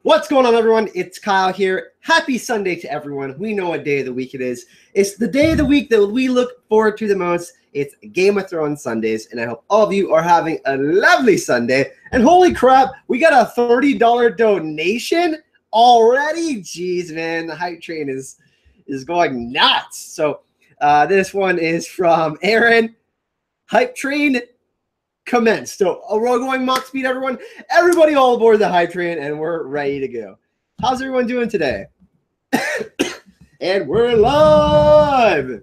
What's going on, everyone? It's Kyle here. Happy Sunday to everyone. We know what day of the week it is. It's the day of the week that we look forward to the most. It's Game of Thrones Sundays, and I hope all of you are having a lovely Sunday. And holy crap, we got a $30 donation already. Jeez, man, the hype train is going nuts. So this one is from Aaron. Hype train commenced. So we're going Mach speed, everyone. Everybody all aboard the hype train, and we're ready to go. How's everyone doing today? And we're live.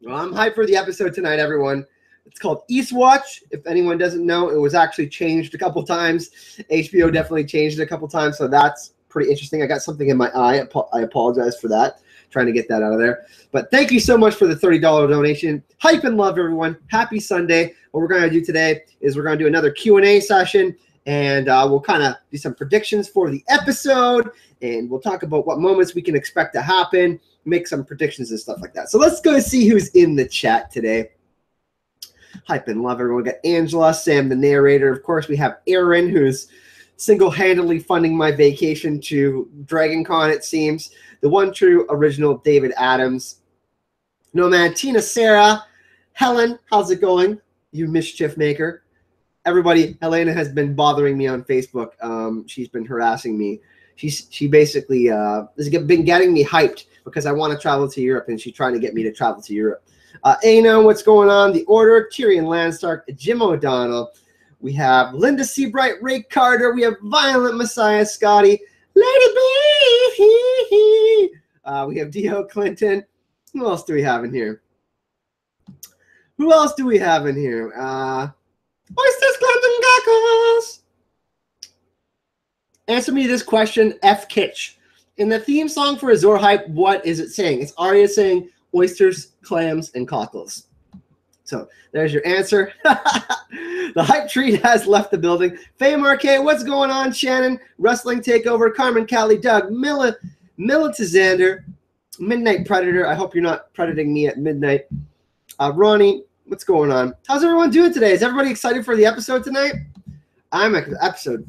Well, I'm hyped for the episode tonight, everyone. It's called Eastwatch. If anyone doesn't know, it was actually changed a couple times. HBO definitely changed it a couple times, so that's pretty interesting. I got something in my eye. I apologize for that. Trying to get that out of there. But thank you so much for the $30 donation. Hype and love, everyone. Happy Sunday. What we're going to do today is we're going to do another Q&A session, and we'll kind of do some predictions for the episode, and we'll talk about what moments we can expect to happen, make some predictions and stuff like that. So let's go see who's in the chat today. Hype and love, everyone. We got Angela, Sam, the narrator. Of course, we have Aaron, who's single-handedly funding my vacation to DragonCon, it seems. The one true original David Adams. Nomad, Tina, Sarah, Helen, how's it going? You mischief maker. Everybody, Helena has been bothering me on Facebook. She's been harassing me. She basically has been getting me hyped because I want to travel to Europe, and she's trying to get me to travel to Europe. Aina, what's going on? The Order, Tyrion Landstark, Jim O'Donnell. We have Linda Seabright, Ray Carter. We have Violent Messiah, Scotty. Lady B. We have Dio Clinton. Who else do we have in here? Oysters, Clinton, Goggles. Answer me this question, F. Kitch. In the theme song for Azor Hype, what is it saying? It's Arya saying oysters, clams, and cockles. So there's your answer. The hype tree has left the building. Faye Marquet, what's going on? Shannon, Wrestling Takeover, Carmen Callie, Doug, Militizander, Midnight Predator. I hope you're not predating me at midnight. Ronnie, what's going on? How's everyone doing today? Is everybody excited for the episode tonight? I'm excited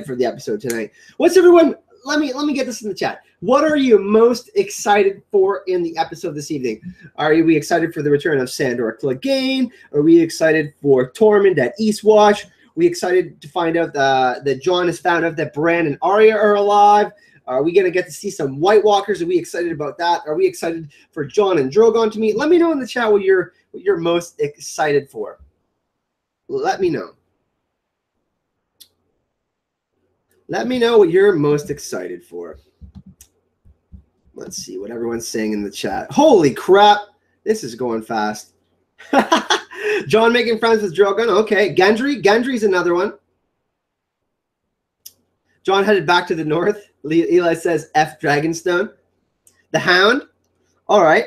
for the episode tonight. What's everyone? Let me get this in the chat. What are you most excited for in the episode this evening? Are we excited for the return of Sandor Clegane? Are we excited for Tormund at Eastwatch? Are we excited to find out that Jon has found out that Bran and Arya are alive? Are we going to get to see some White Walkers? Are we excited about that? Are we excited for Jon and Drogon to meet? Let me know in the chat what you're most excited for. Let me know. Let me know what you're most excited for. Let's see what everyone's saying in the chat. Holy crap. This is going fast. Jon making friends with Drogon. Okay. Gendry's another one. Jon headed back to the north. Eli says F Dragonstone. The Hound. All right.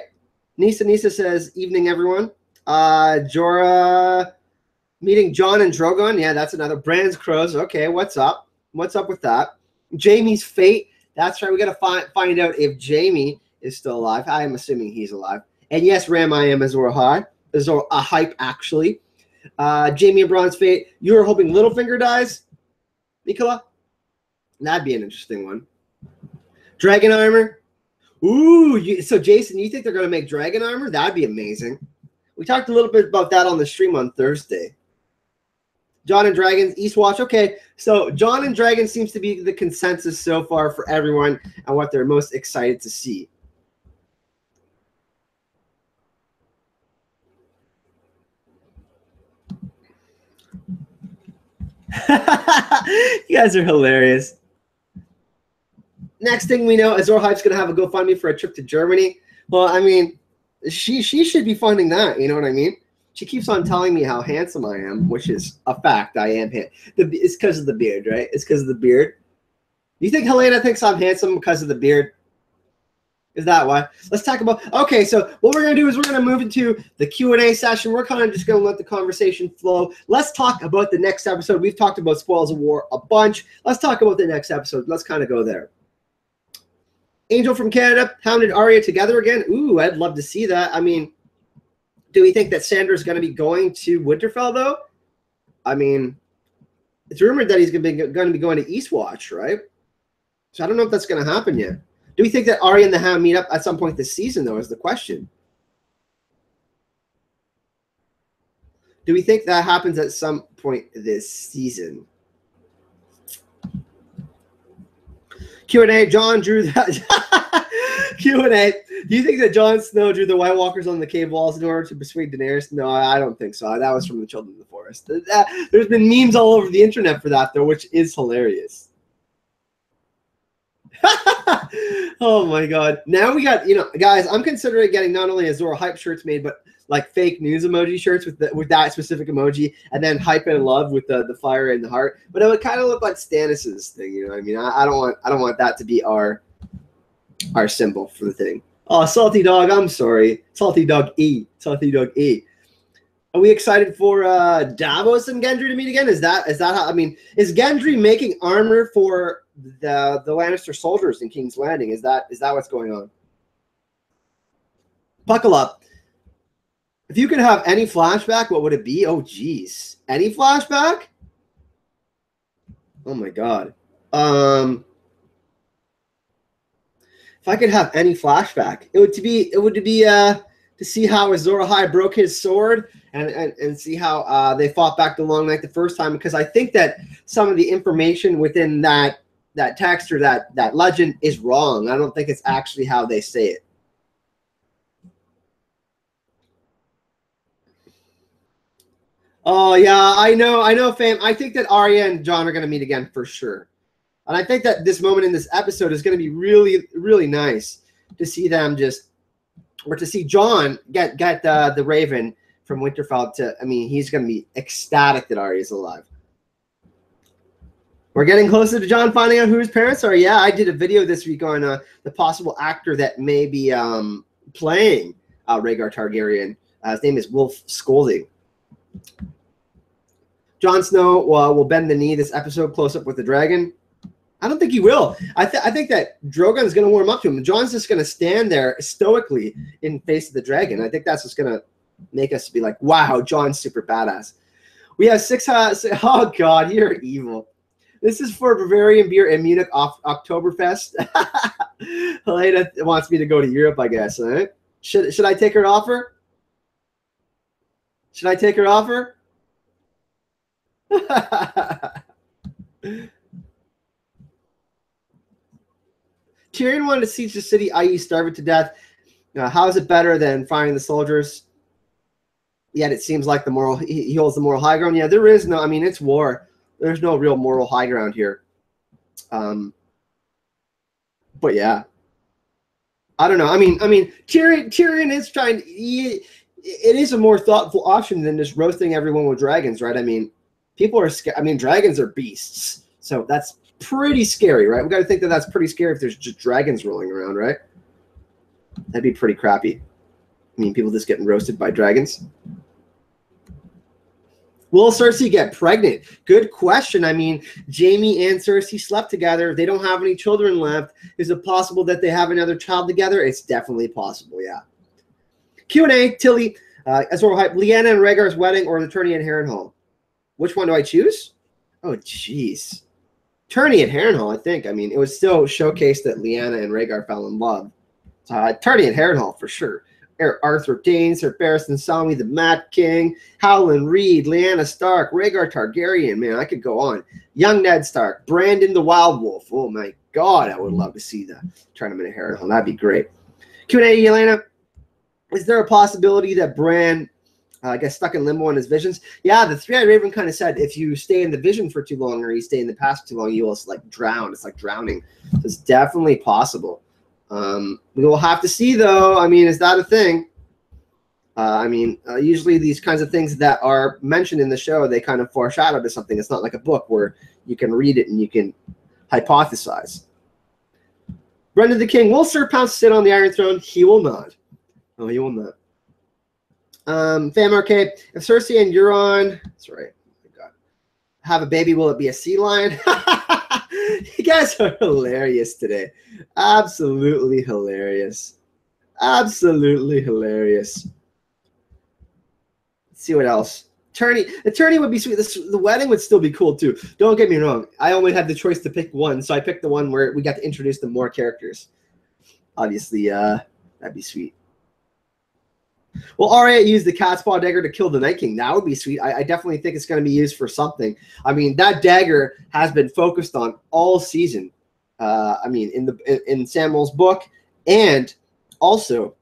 Nisa says, evening, everyone. Jorah meeting Jon and Drogon. Yeah, that's another. Bran's Crows. Okay, what's up? What's up with that? Jaime's fate. That's right. We got to find out if Jaime is still alive. I am assuming he's alive. And yes, Ram, I am Azor High. Azor a hype, actually. Jaime and Bronn's fate. You were hoping Littlefinger dies, Nicola? That'd be an interesting one. Dragon armor. Ooh, so Jason, you think they're going to make dragon armor? That'd be amazing. We talked a little bit about that on the stream on Thursday. Jon and Dragons, Eastwatch. Okay, so Jon and Dragons seems to be the consensus so far for everyone and what they're most excited to see. You guys are hilarious. Next thing we know, Azor Hype's going to have a GoFundMe for a trip to Germany. Well, I mean, she should be funding that. You know what I mean? She keeps on telling me how handsome I am, which is a fact. I am handsome. It's because of the beard, right? It's because of the beard. You think Helena thinks I'm handsome because of the beard? Is that why? Let's talk about. Okay, so what we're going to do is we're going to move into the Q&A session. We're kind of just going to let the conversation flow. Let's talk about the next episode. We've talked about Spoils of War a bunch. Let's talk about the next episode. Let's kind of go there. Angel from Canada, Hound and Arya together again. Ooh, I'd love to see that. I mean, do we think that Sandor's going to be going to Winterfell, though? I mean, It's rumored that he's going to be going to Eastwatch, right? So I don't know if that's going to happen yet. Do we think that Arya and the Hound meet up at some point this season, though, is the question. Do we think that happens at some point this season? Q&A, John drew that. Q&A, do you think that Jon Snow drew the White Walkers on the cave walls in order to persuade Daenerys? No, I don't think so. That was from the Children of the Forest. There's been memes all over the internet for that, though, which is hilarious. Oh, my God. Now we got, guys, I'm considering getting not only Azor hype shirts made, but like fake news emoji shirts with that specific emoji, and then hype and love with the fire and the heart. But it would kind of look like Stannis's thing, you know what I mean? I don't want that to be our symbol for the thing. Oh, Salty Dog, I'm sorry. Salty Dog E. Salty Dog E. Are we excited for Davos and Gendry to meet again? Is that how, I mean, is Gendry making armor for the Lannister soldiers in King's Landing? Is that what's going on? Buckle up. If you could have any flashback, what would it be? Oh, geez. Any flashback? Oh, my God. If I could have any flashback, it would be to see how Azor Ahai broke his sword and see how they fought back the Long Night the first time, because I think that some of the information within that text or that legend is wrong. I don't think it's actually how they say it. Oh, yeah, I know, fam. I think that Arya and Jon are going to meet again for sure. And I think that this moment in this episode is going to be really, really nice to see them to see Jon get the Raven from Winterfell to, I mean, he's going to be ecstatic that Arya's alive. We're getting closer to Jon finding out who his parents are. Yeah, I did a video this week on the possible actor that may be playing Rhaegar Targaryen. His name is Wolf Scolding. Jon Snow will bend the knee this episode close up with the dragon. I don't think he will. I think that Drogon's going to warm up to him. Jon's just going to stand there stoically in face of the dragon. I think that's what's going to make us be like, wow, Jon's super badass. We have oh, God, you're evil. This is for Bavarian beer in Munich Oktoberfest. Helena wants me to go to Europe, I guess. Right? Should I take her offer? Should I take her offer? Tyrion wanted to siege the city, i.e. starve it to death. How is it better than firing the soldiers? Yet it seems like he holds the moral high ground. Yeah, there is no, I mean, it's war. There's no real moral high ground here. But yeah. I don't know. I mean, Tyrion is trying, it is a more thoughtful option than just roasting everyone with dragons, right? I mean, people are scared. I mean, dragons are beasts. So that's pretty scary, right? We got to think that that's pretty scary if there's just dragons rolling around, right? That'd be pretty crappy. I mean, people just getting roasted by dragons. Will Cersei get pregnant? Good question. I mean, Jaime and Cersei slept together. They don't have any children left. Is it possible that they have another child together? It's definitely possible, yeah. Q&A, Tilly, Azor Ahai, Lyanna and Rhaegar's wedding or the tourney at Harrenhal? Which one do I choose? Oh, jeez. Tourney at Harrenhal, I think. I mean, it was still showcased that Lyanna and Rhaegar fell in love. Tourney at Harrenhal, for sure. Arthur Dayne, Sir Barristan Selmy, the Mad King, Howland Reed, Lyanna Stark, Rhaegar Targaryen. Man, I could go on. Young Ned Stark, Brandon the Wild Wolf. Oh, my God, I would love to see the tournament at Harrenhal. That'd be great. Q&A, Elena. Is there a possibility that Bran gets stuck in limbo on his visions? Yeah, the Three-Eyed Raven kind of said if you stay in the vision for too long or you stay in the past for too long, you will like drown. It's like drowning. So it's definitely possible. We will have to see, though. I mean, is that a thing? Usually these kinds of things that are mentioned in the show, they kind of foreshadow to something. It's not like a book where you can read it and you can hypothesize. Brendan the King, will Sir Pounce sit on the Iron Throne? He will not. No, he will not. Fam Arcade, if Cersei and Euron, that's right, oh my God, have a baby, will it be a sea lion? You guys are hilarious today. Absolutely hilarious. Absolutely hilarious. Let's see what else. Attorney would be sweet. The wedding would still be cool too. Don't get me wrong. I only had the choice to pick one, so I picked the one where we got to introduce the more characters. Obviously, that'd be sweet. Well, Arya used the cat's paw dagger to kill the Night King. That would be sweet. I definitely think it's going to be used for something. I mean, that dagger has been focused on all season. I mean, in Samuel's book, and also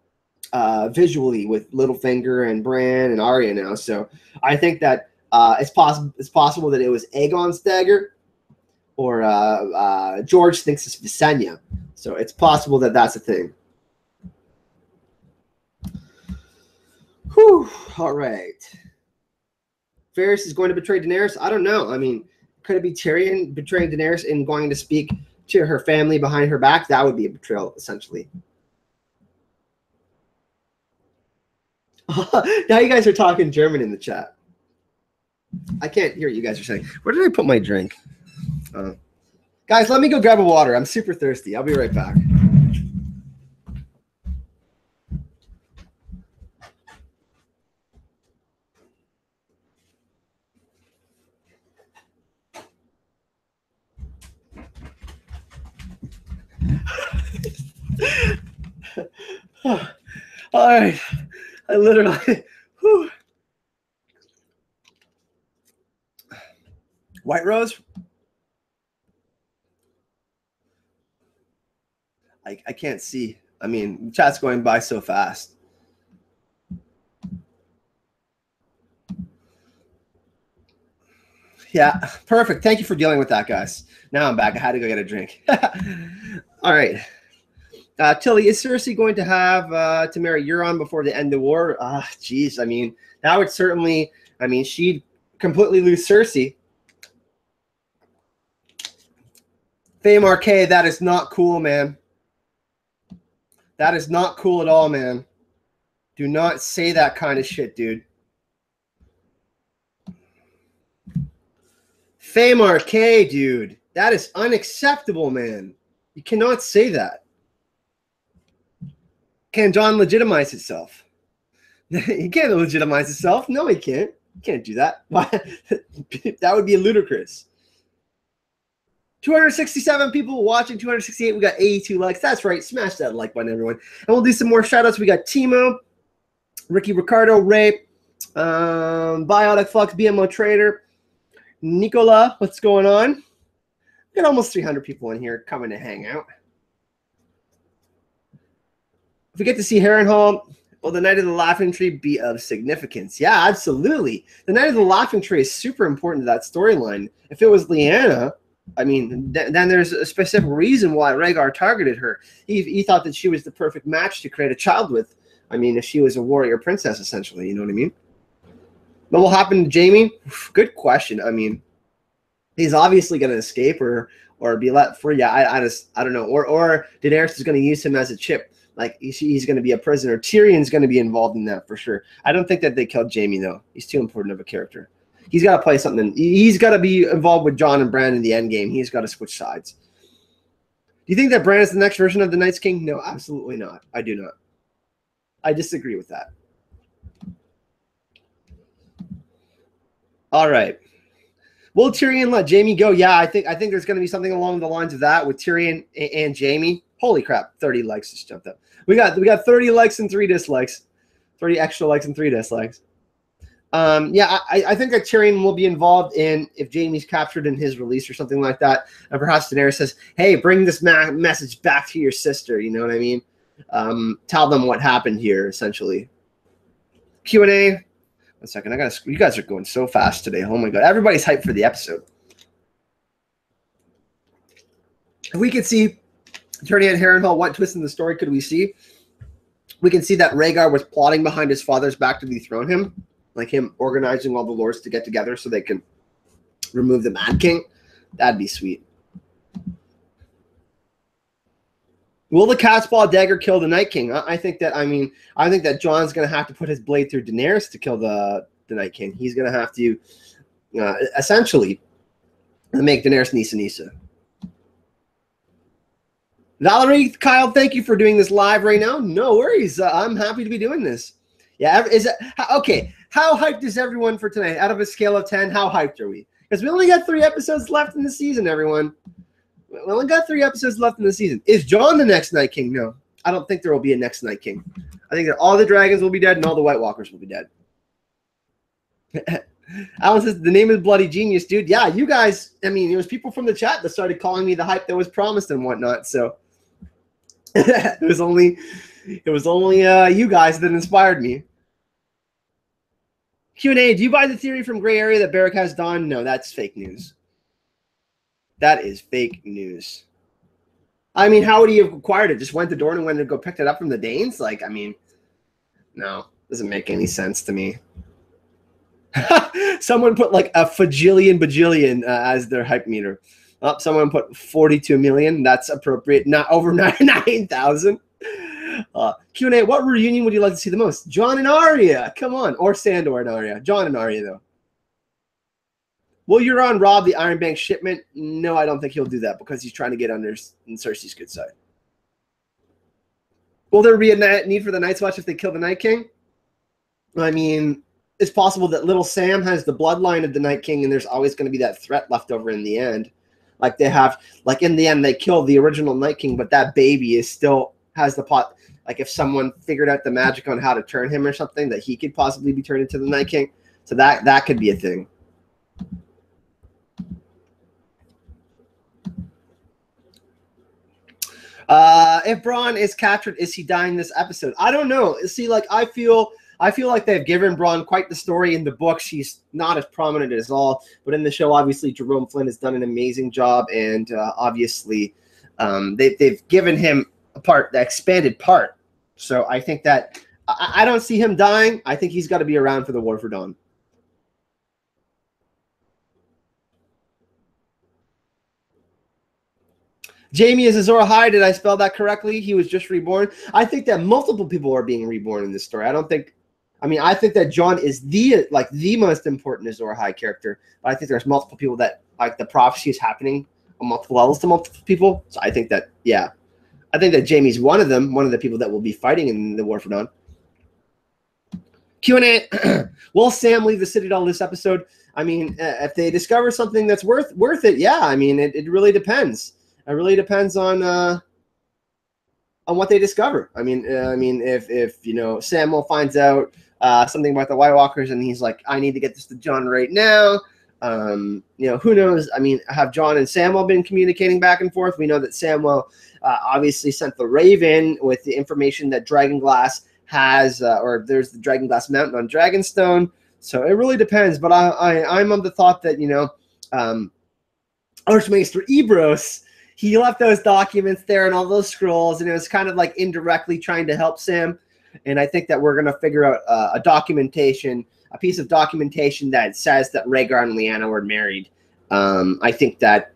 visually with Littlefinger and Bran and Arya now. So I think that it's possible that it was Aegon's dagger, or George thinks it's Visenya. So it's possible that that's a thing. Whew. All right. Varys is going to betray Daenerys. I don't know. I mean, could it be Tyrion betraying Daenerys and going to speak to her family behind her back? That would be a betrayal, essentially. Now you guys are talking German in the chat. I can't hear what you guys are saying. Where did I put my drink? Guys, let me go grab a water. I'm super thirsty. I'll be right back. All right. I literally... Whew. White Rose? I can't see. I mean, chat's going by so fast. Yeah, perfect. Thank you for dealing with that, guys. Now I'm back. I had to go get a drink. All right. Tilly, is Cersei going to have to marry Euron before the end of the war? Geez, I mean, that would certainly, I mean, she'd completely lose Cersei. Fame Arcade, that is not cool, man. That is not cool at all, man. Do not say that kind of shit, dude. Fame Arcade, dude. That is unacceptable, man. You cannot say that. Can John legitimize himself? He can't legitimize himself. No, he can't. He can't do that. Why? That would be ludicrous. 267 people watching, 268. We got 82 likes. That's right. Smash that like button, everyone. And we'll do some more shout-outs. We got Timo, Ricky Ricardo, Ray, Biotic Flux, BMO Trader, Nicola. What's going on? We got almost 300 people in here coming to hang out. If we get to see Harrenhal, will the Night of the Laughing Tree be of significance? Yeah, absolutely. The Night of the Laughing Tree is super important to that storyline. If it was Lyanna, I mean, then there's a specific reason why Rhaegar targeted her. He thought that she was the perfect match to create a child with. I mean, if she was a warrior princess, essentially, you know what I mean? What will happen to Jaime? Good question. I mean, he's obviously going to escape or be let free. Yeah, I don't know. Or Daenerys is going to use him as a chip. Like, he's going to be a prisoner. Tyrion's going to be involved in that for sure. I don't think that they killed Jaime, though. He's too important of a character. He's got to play something. He's got to be involved with Jon and Bran in the end game. He's got to switch sides. Do you think that Bran is the next version of the Night's King? No, absolutely not. I do not. I disagree with that. All right. Will Tyrion let Jaime go? Yeah, I think there's going to be something along the lines of that with Tyrion and Jaime. Holy crap, 30 likes just jumped up. We got 30 likes and 3 dislikes. 30 extra likes and 3 dislikes. Yeah, I think that Tyrion will be involved in if Jaime's captured in his release or something like that. And perhaps Daenerys says, hey, bring this message back to your sister. You know what I mean? Tell them what happened here, essentially. Q&A. 1 second. You guys are going so fast today. Oh, my God. Everybody's hyped for the episode. If we could see Tyrion and Harrenhal, what twist in the story could we see? We can see that Rhaegar was plotting behind his father's back to dethrone him. Like him organizing all the lords to get together so they can remove the Mad King. That'd be sweet. Will the cat's paw dagger kill the Night King? I think that Jon's going to have to put his blade through Daenerys to kill the Night King. He's going to have to essentially make Daenerys Nisa. Valerie, Kyle, thank you for doing this live right now. No worries. I'm happy to be doing this. Yeah, is it okay? How hyped is everyone for tonight? Out of a scale of 10, how hyped are we? Because we only got 3 episodes left in the season, everyone. We only got 3 episodes left in the season. Is John the next Night King? No. I don't think there will be a next Night King. I think that all the dragons will be dead and all the White Walkers will be dead. Alan says, the name is Bloody Genius, dude. Yeah, you guys, I mean, it was people from the chat that started calling me the hype that was promised and whatnot, so it was only you guys that inspired me. Q&A, do you buy the theory from Gray Area that Beric has Dawn? No, that's fake news. That is fake news. I mean, how would he have acquired it? Just went to Dorne and went to go pick it up from the Danes? Like, I mean, no, doesn't make any sense to me. Someone put like a bajillion as their hype meter. Oh, someone put 42 million. That's appropriate. Not over 9,000. Q&A, what reunion would you like to see the most? Jon and Arya. Come on. Or Sandor and Arya. Jon and Arya, though. Will Euron rob the Iron Bank shipment? No, I don't think he'll do that because he's trying to get under Cersei's good side. Will there be a need for the Night's Watch if they kill the Night King? I mean, it's possible that little Sam has the bloodline of the Night King and there's always going to be that threat left over in the end. Like they have, like in the end, they killed the original Night King, but that baby is still has the pot. Like if someone figured out the magic on how to turn him or something, that he could possibly be turned into the Night King. So that could be a thing. If Bronn is captured, is he dying this episode? I don't know. See, like I feel like they've given Bronn quite the story in the books. He's not as prominent as all, but in the show, obviously, Jerome Flynn has done an amazing job, and obviously, they've given him a part, the expanded part. So I think that I don't see him dying. I think he's got to be around for the War for Dawn. Jamie is Azor Ahai. Did I spell that correctly? He was just reborn. I think that multiple people are being reborn in this story. I think that Jon is the most important Azor Ahai character. But I think there's multiple people that like the prophecy is happening on multiple levels to multiple people. So I think that Jamie's one of them, one of the people that will be fighting in the War for Dawn. Q&A. Will Sam leave the Citadel this episode? I mean, if they discover something that's worth it, yeah. I mean, it really depends. It really depends on what they discover. I mean, if you know Samuel finds out something about the White Walkers and he's like, I need to get this to Jon right now. You know, who knows? I mean, have Jon and Samuel been communicating back and forth? We know that Samuel obviously sent the Raven with the information that Dragonglass has, or there's the Dragonglass Mountain on Dragonstone. So it really depends. But I'm of the thought that, you know, Archmaester Ebros, he left those documents there and all those scrolls, and it was kind of like indirectly trying to help Sam. And I think that we're going to figure out a piece of documentation that says that Rhaegar and Lyanna were married. I think that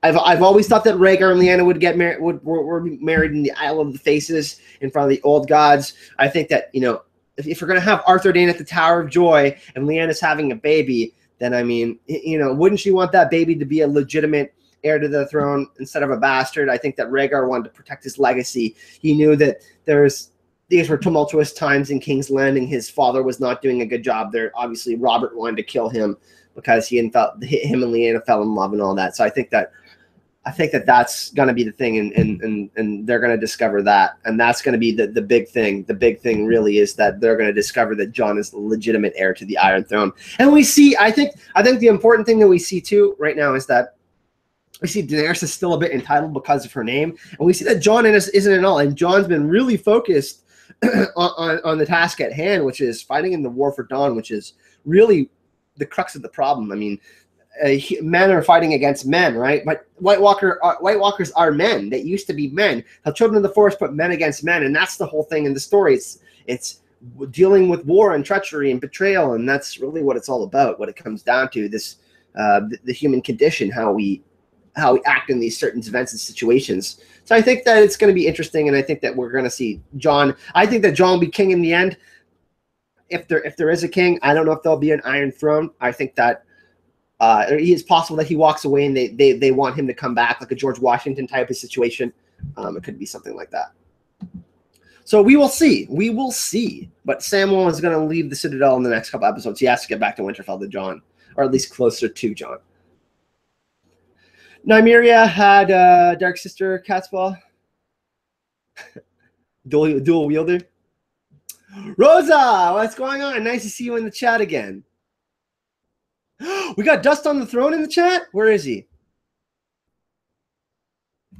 I've always thought that Rhaegar and Lyanna would get married, were married in the Isle of the Faces in front of the old gods. I think that, you know, if we're going to have Arthur Dayne at the Tower of Joy and Lyanna's having a baby, then I mean, you know, wouldn't you want that baby to be a legitimate heir to the throne instead of a bastard? I think that Rhaegar wanted to protect his legacy. He knew that these were tumultuous times in King's Landing. His father was not doing a good job there. Obviously, Robert wanted to kill him because him and Lyanna fell in love and all that. So I think that that's going to be the thing, and they're going to discover that, and that's going to be the big thing. The big thing really is that they're going to discover that Jon is the legitimate heir to the Iron Throne. And we see, I think the important thing that we see too right now is that we see Daenerys is still a bit entitled because of her name, and we see that Jon isn't at all. And Jon's been really focused on the task at hand, which is fighting in the War for Dawn, which is really the crux of the problem. I mean, men are fighting against men, right? But White Walkers are men. They used to be men. How Children of the Forest put men against men, and that's the whole thing in the story. It's dealing with war and treachery and betrayal, and that's really what it's all about. What it comes down to, this the human condition, how we act in these certain events and situations. So I think that it's going to be interesting, and I think that we're going to see Jon. I think that Jon will be king in the end. If there is a king, I don't know if there'll be an Iron Throne. I think that it's possible that he walks away and they want him to come back, like a George Washington type of situation. It could be something like that. So we will see. We will see. But Samuel is going to leave the Citadel in the next couple episodes. He has to get back to Winterfell to Jon, or at least closer to Jon. Nymeria had Dark Sister Catspaw. dual wielder. Rosa, what's going on? Nice to see you in the chat again. We got Dust on the Throne in the chat? Where is he?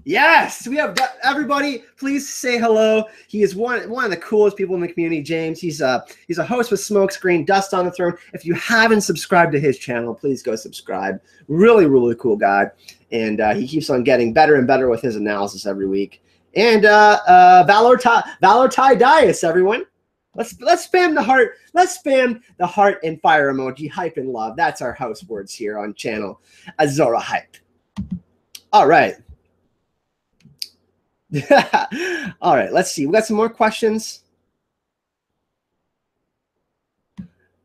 Yes, we have everybody. Please say hello. He is one of the coolest people in the community, James. He's a host with Smokescreen, Dust on the Throne. If you haven't subscribed to his channel, please go subscribe. Really, really cool guy, and he keeps on getting better and better with his analysis every week. And Valor Ty Dias, everyone. Let's spam the heart. Let's spam the heart and fire emoji. Hype and love. That's our house words here on channel Azora Hype. All right. All right, let's see. We got some more questions.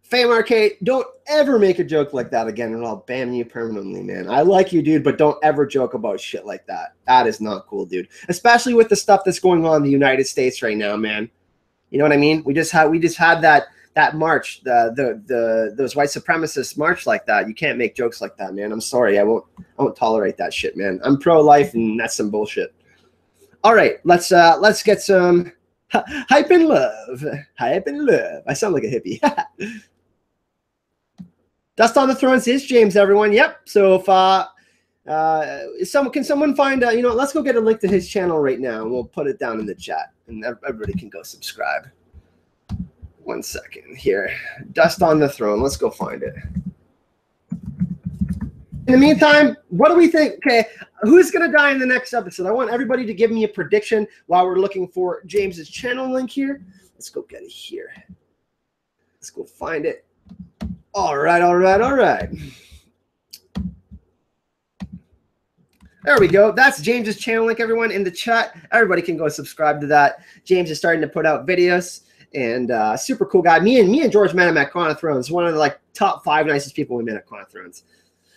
Fame Arcade, don't ever make a joke like that again, and I'll ban you permanently, man. I like you, dude, but don't ever joke about shit like that. That is not cool, dude. Especially with the stuff that's going on in the United States right now, man. You know what I mean? We just had that march, those white supremacists march like that. You can't make jokes like that, man. I'm sorry. I won't tolerate that shit, man. I'm pro-life, and that's some bullshit. All right, let's get some hype and love. Hype and love. I sound like a hippie. Dust on the Thrones is James, everyone. Yep. So if can someone find let's go get a link to his channel right now, and we'll put it down in the chat, and everybody can go subscribe. 1 second here. Dust on the Throne. Let's go find it. In the meantime, what do we think? Okay, who's going to die in the next episode? I want everybody to give me a prediction while we're looking for James's channel link here. Let's go get it here. Let's go find it. All right, all right, all right. There we go. That's James's channel link, everyone, in the chat. Everybody can go subscribe to that. James is starting to put out videos, and super cool guy. Me and George met him at Crown of Thrones. One of the top 5 nicest people we met at Crown of Thrones.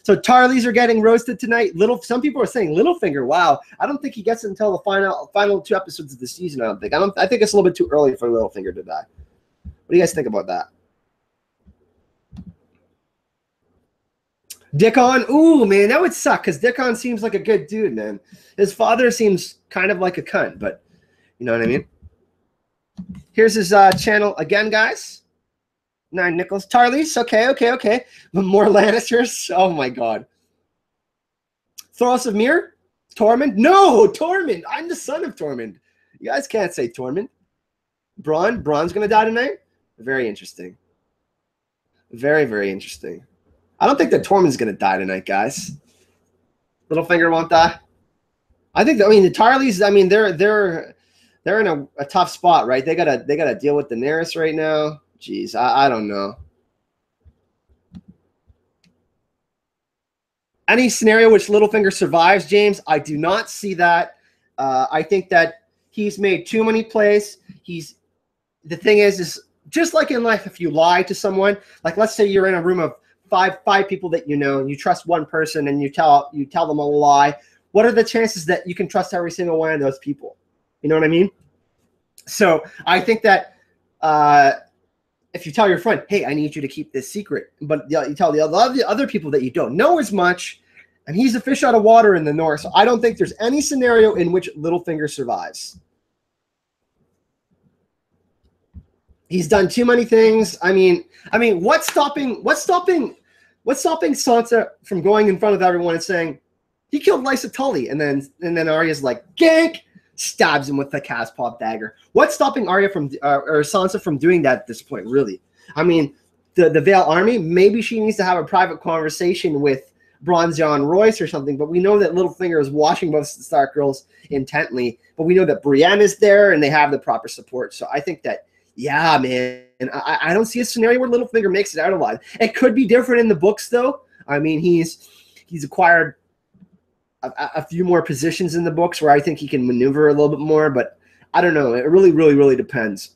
So Tarleys are getting roasted tonight. Some people are saying Littlefinger. Wow, I don't think he gets it until the final 2 episodes of the season. I think it's a little bit too early for Littlefinger to die. What do you guys think about that? Dickon, ooh man, that would suck because Dickon seems like a good dude, man. His father seems kind of like a cunt, but you know what I mean. Here's his channel again, guys. 9 nickels. Tarleys, okay. More Lannisters. Oh my god. Thoros of Myr? Tormund? No, Tormund. I'm the son of Tormund. You guys can't say Tormund. Braun's gonna die tonight? Very interesting. Very, very interesting. I don't think that Tormund's gonna die tonight, guys. Littlefinger won't die. I think that, the Tarleys, they're in a tough spot, right? They gotta deal with Daenerys right now. Jeez, I don't know. Any scenario which Littlefinger survives, James, I do not see that. I think that he's made too many plays. The thing is just like in life, if you lie to someone, like let's say you're in a room of five people that you know, and you trust one person and you tell them a lie. What are the chances that you can trust every single one of those people? You know what I mean? So I think that if you tell your friend, hey, I need you to keep this secret, but you tell the other people that you don't know as much, and he's a fish out of water in the north. So I don't think there's any scenario in which Littlefinger survives. He's done too many things. I mean, what's stopping Sansa from going in front of everyone and saying he killed Lysa Tully, and then Arya's like, gank, stabs him with the Caspop dagger. What's stopping Arya from or Sansa from doing that at this point, really? I mean, the Vale army, maybe she needs to have a private conversation with Bronze John Royce or something, but we know that Littlefinger is watching both the Stark girls intently, but we know that Brienne is there and they have the proper support. So I think that, yeah, man, I don't see a scenario where Littlefinger makes it out alive. It could be different in the books, though. I mean, he's acquired a few more positions in the books where I think he can maneuver a little bit more, but I don't know. It really, really, really depends.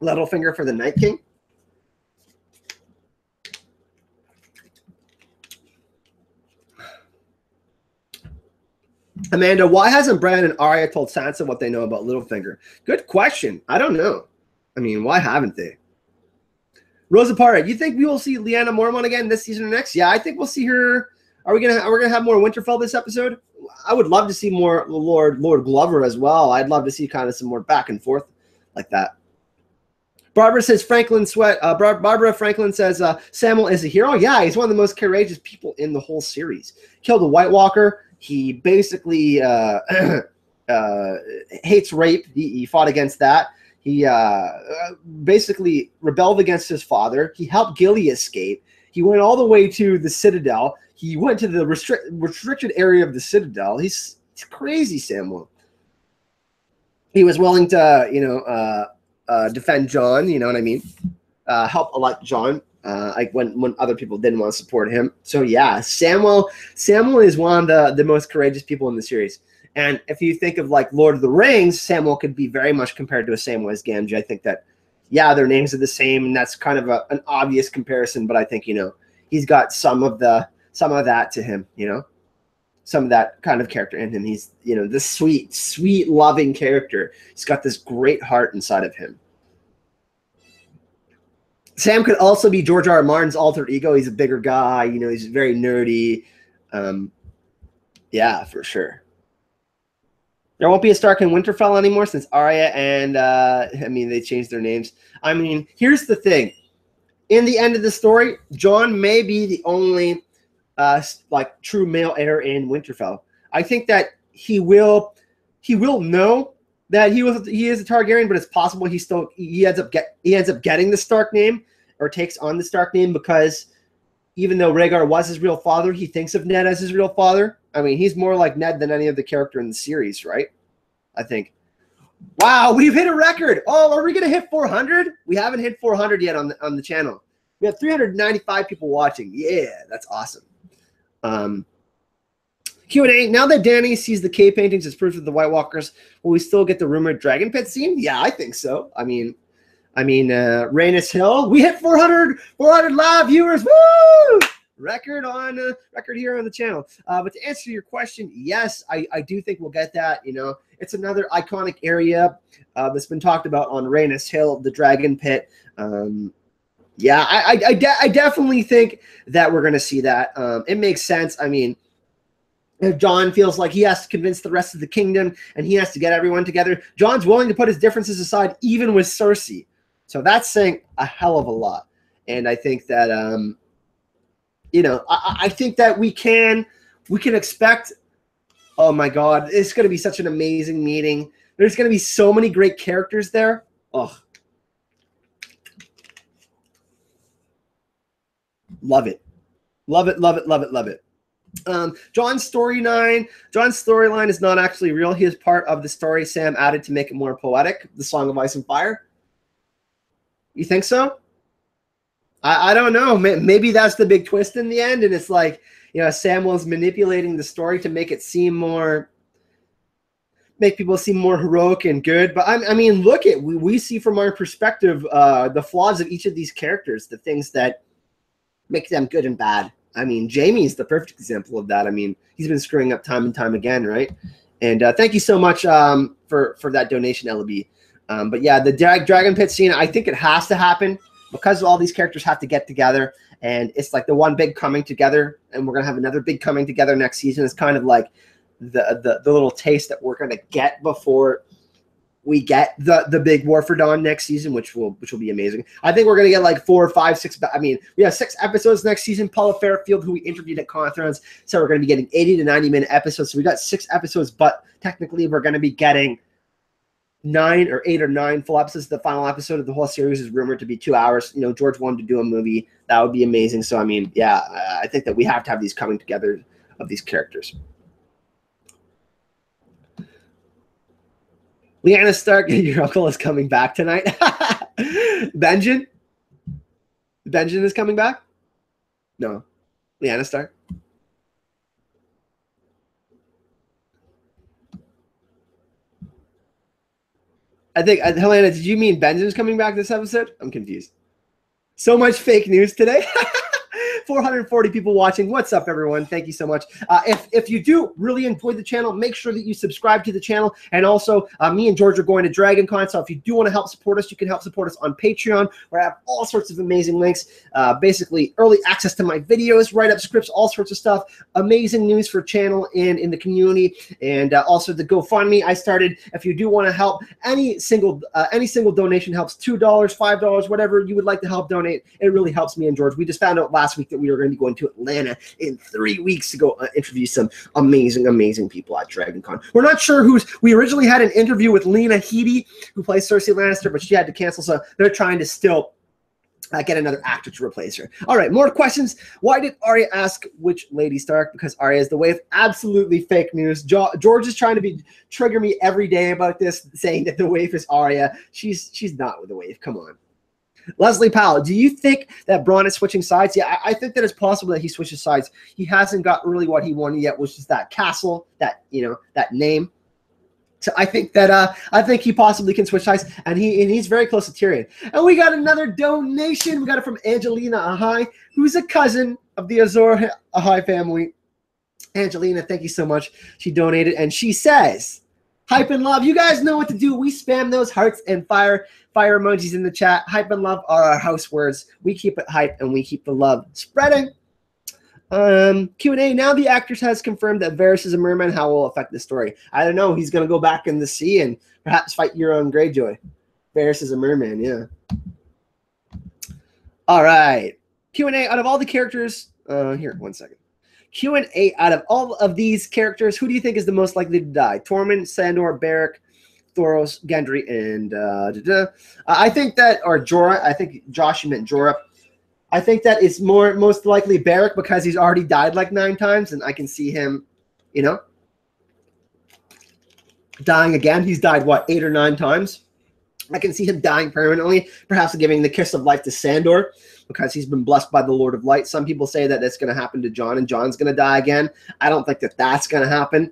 Littlefinger for the Night King. Amanda, why hasn't Bran and Arya told Sansa what they know about Littlefinger? Good question. I don't know. I mean, why haven't they? Rosa Parra, you think we will see Lyanna Mormont again this season or next? Yeah, I think we'll see her. Are we gonna have more Winterfell this episode? I would love to see more Lord Glover as well. I'd love to see kind of some more back and forth like that. Barbara says Barbara Franklin says Samuel is a hero. Yeah, he's one of the most courageous people in the whole series. Killed a White Walker. He basically hates rape. He fought against that. He basically rebelled against his father. He helped Gilly escape. He went all the way to the Citadel. He went to the restricted area of the Citadel. He's crazy, Samuel. He was willing to, defend Jon. You know what I mean? Help elect Jon. Like when other people didn't want to support him. So yeah, Samuel is one of the most courageous people in the series. And if you think of like Lord of the Rings, Samuel could be very much compared to a Samwise Gamgee. I think that, yeah, their names are the same, and that's kind of an obvious comparison. But I think he's got some of that to him. Some of that kind of character in him. He's this sweet, loving character. He's got this great heart inside of him. Sam could also be George R. R. Martin's alter ego. He's a bigger guy. He's very nerdy. Yeah, for sure. There won't be a Stark in Winterfell anymore since Arya and, they changed their names. I mean, here's the thing. In the end of the story, Jon may be the only, true male heir in Winterfell. I think that he will know that he is a Targaryen, but it's possible he ends up getting the Stark name or takes on the Stark name because even though Rhaegar was his real father, he thinks of Ned as his real father. I mean, he's more like Ned than any other character in the series, right? I think. Wow, we've hit a record. Oh, are we going to hit 400? We haven't hit 400 yet on the channel. We have 395 people watching. Yeah, that's awesome. Q&A. Now that Dany sees the cave paintings as proof of the White Walkers, will we still get the rumored dragon pit scene? Yeah, I think so. I mean, Rhaenys Hill. We hit 400 live viewers. Woo! Record here on the channel. But to answer your question, yes, I do think we'll get that. It's another iconic area that's been talked about on Rhaenys Hill, the Dragon Pit. Yeah, I definitely think that we're going to see that. It makes sense. I mean, if Jon feels like he has to convince the rest of the kingdom and he has to get everyone together, Jon's willing to put his differences aside, even with Cersei. So that's saying a hell of a lot. And I think that, I think that we can expect, oh my God, it's going to be such an amazing meeting. There's going to be so many great characters there. Oh, love it. Love it, love it, love it, love it. Jon's storyline is not actually real. He is part of the story Sam added to make it more poetic, the Song of Ice and Fire. You think so? I don't know. Maybe that's the big twist in the end, and it's like, Samuel's manipulating the story to make it make people seem more heroic and good. But I mean, look at we see from our perspective the flaws of each of these characters, the things that make them good and bad. I mean, Jaime's the perfect example of that. I mean, he's been screwing up time and time again, right? And thank you so much for that donation, LB. But yeah, the Dragon Pit scene, I think it has to happen because all these characters have to get together, and it's like the one big coming together, and we're gonna have another big coming together next season. It's kind of like the little taste that we're gonna get before we get the big War for Dawn next season, which will be amazing. I think we're gonna get like 4, 5, 6. I mean, we have 6 episodes next season. Paula Fairfield, who we interviewed at Con of Thrones, said we're gonna be getting 80 to 90-minute episodes. So we got 6 episodes, but technically we're gonna be getting 9 or 8 or 9 full episodes. The final episode of the whole series is rumored to be 2 hours. George wanted to do a movie. That would be amazing. So I mean, yeah, I think that we have to have these coming together of these characters. Lyanna Stark, your uncle is coming back tonight. Benjen is coming back? No. Lyanna Stark? I think, Helena, did you mean Benjen's coming back this episode? I'm confused. So much fake news today. 440 people watching. What's up, everyone? Thank you so much. If you do really enjoy the channel, make sure that you subscribe to the channel. And also, me and George are going to DragonCon, so if you do want to help support us, you can help support us on Patreon, where I have all sorts of amazing links, basically early access to my videos, write-up scripts, all sorts of stuff, amazing news for channel and in the community, and also the GoFundMe I started. If you do want to help, any single donation helps. $2, $5, whatever you would like to help donate. It really helps me and George. We just found out last week that we were going to be going to Atlanta in 3 weeks to go interview some amazing people at DragonCon. We're not sure who's. We originally had an interview with Lena Headey, who plays Cersei Lannister, but she had to cancel, so they're trying to still get another actor to replace her. All right, more questions. Why did Arya ask which Lady Stark? Because Arya is the Waif. Absolutely fake news. George is trying to trigger me every day about this, saying that the Waif is Arya. She's not with the Waif. Come on. Leslie Powell, do you think that Bronn is switching sides? Yeah, I think that it's possible that he switches sides. He hasn't got really what he wanted yet, which is that castle, that name. So I think that he possibly can switch sides, and he's very close to Tyrion. And we got another donation. We got it from Angelina Ahai, who's a cousin of the Azor Ahai family. Angelina, thank you so much. She donated, and she says, "Hype and love. You guys know what to do. We spam those hearts and fire emojis in the chat. Hype and love are our house words. We keep it hype, and we keep the love spreading." Q&A. Now the actress has confirmed that Varys is a merman. How will it affect the story? I don't know. He's going to go back in the sea and perhaps fight Euron Greyjoy. Varys is a merman, yeah. All right. Q&A. Out of all the characters, here, 1 second. Q&A. Out of all of these characters, who do you think is the most likely to die? Tormund, Sandor, Beric, Thoros, Gendry, and I think that, or Jorah. I think Josh, you meant Jorah. I think that it's most likely Beric, because he's already died like 9 times, and I can see him, dying again. He's died, what, 8 or 9 times? I can see him dying permanently, perhaps giving the kiss of life to Sandor, because he's been blessed by the Lord of Light. Some people say that it's going to happen to Jon, and Jon's going to die again. I don't think that that's going to happen.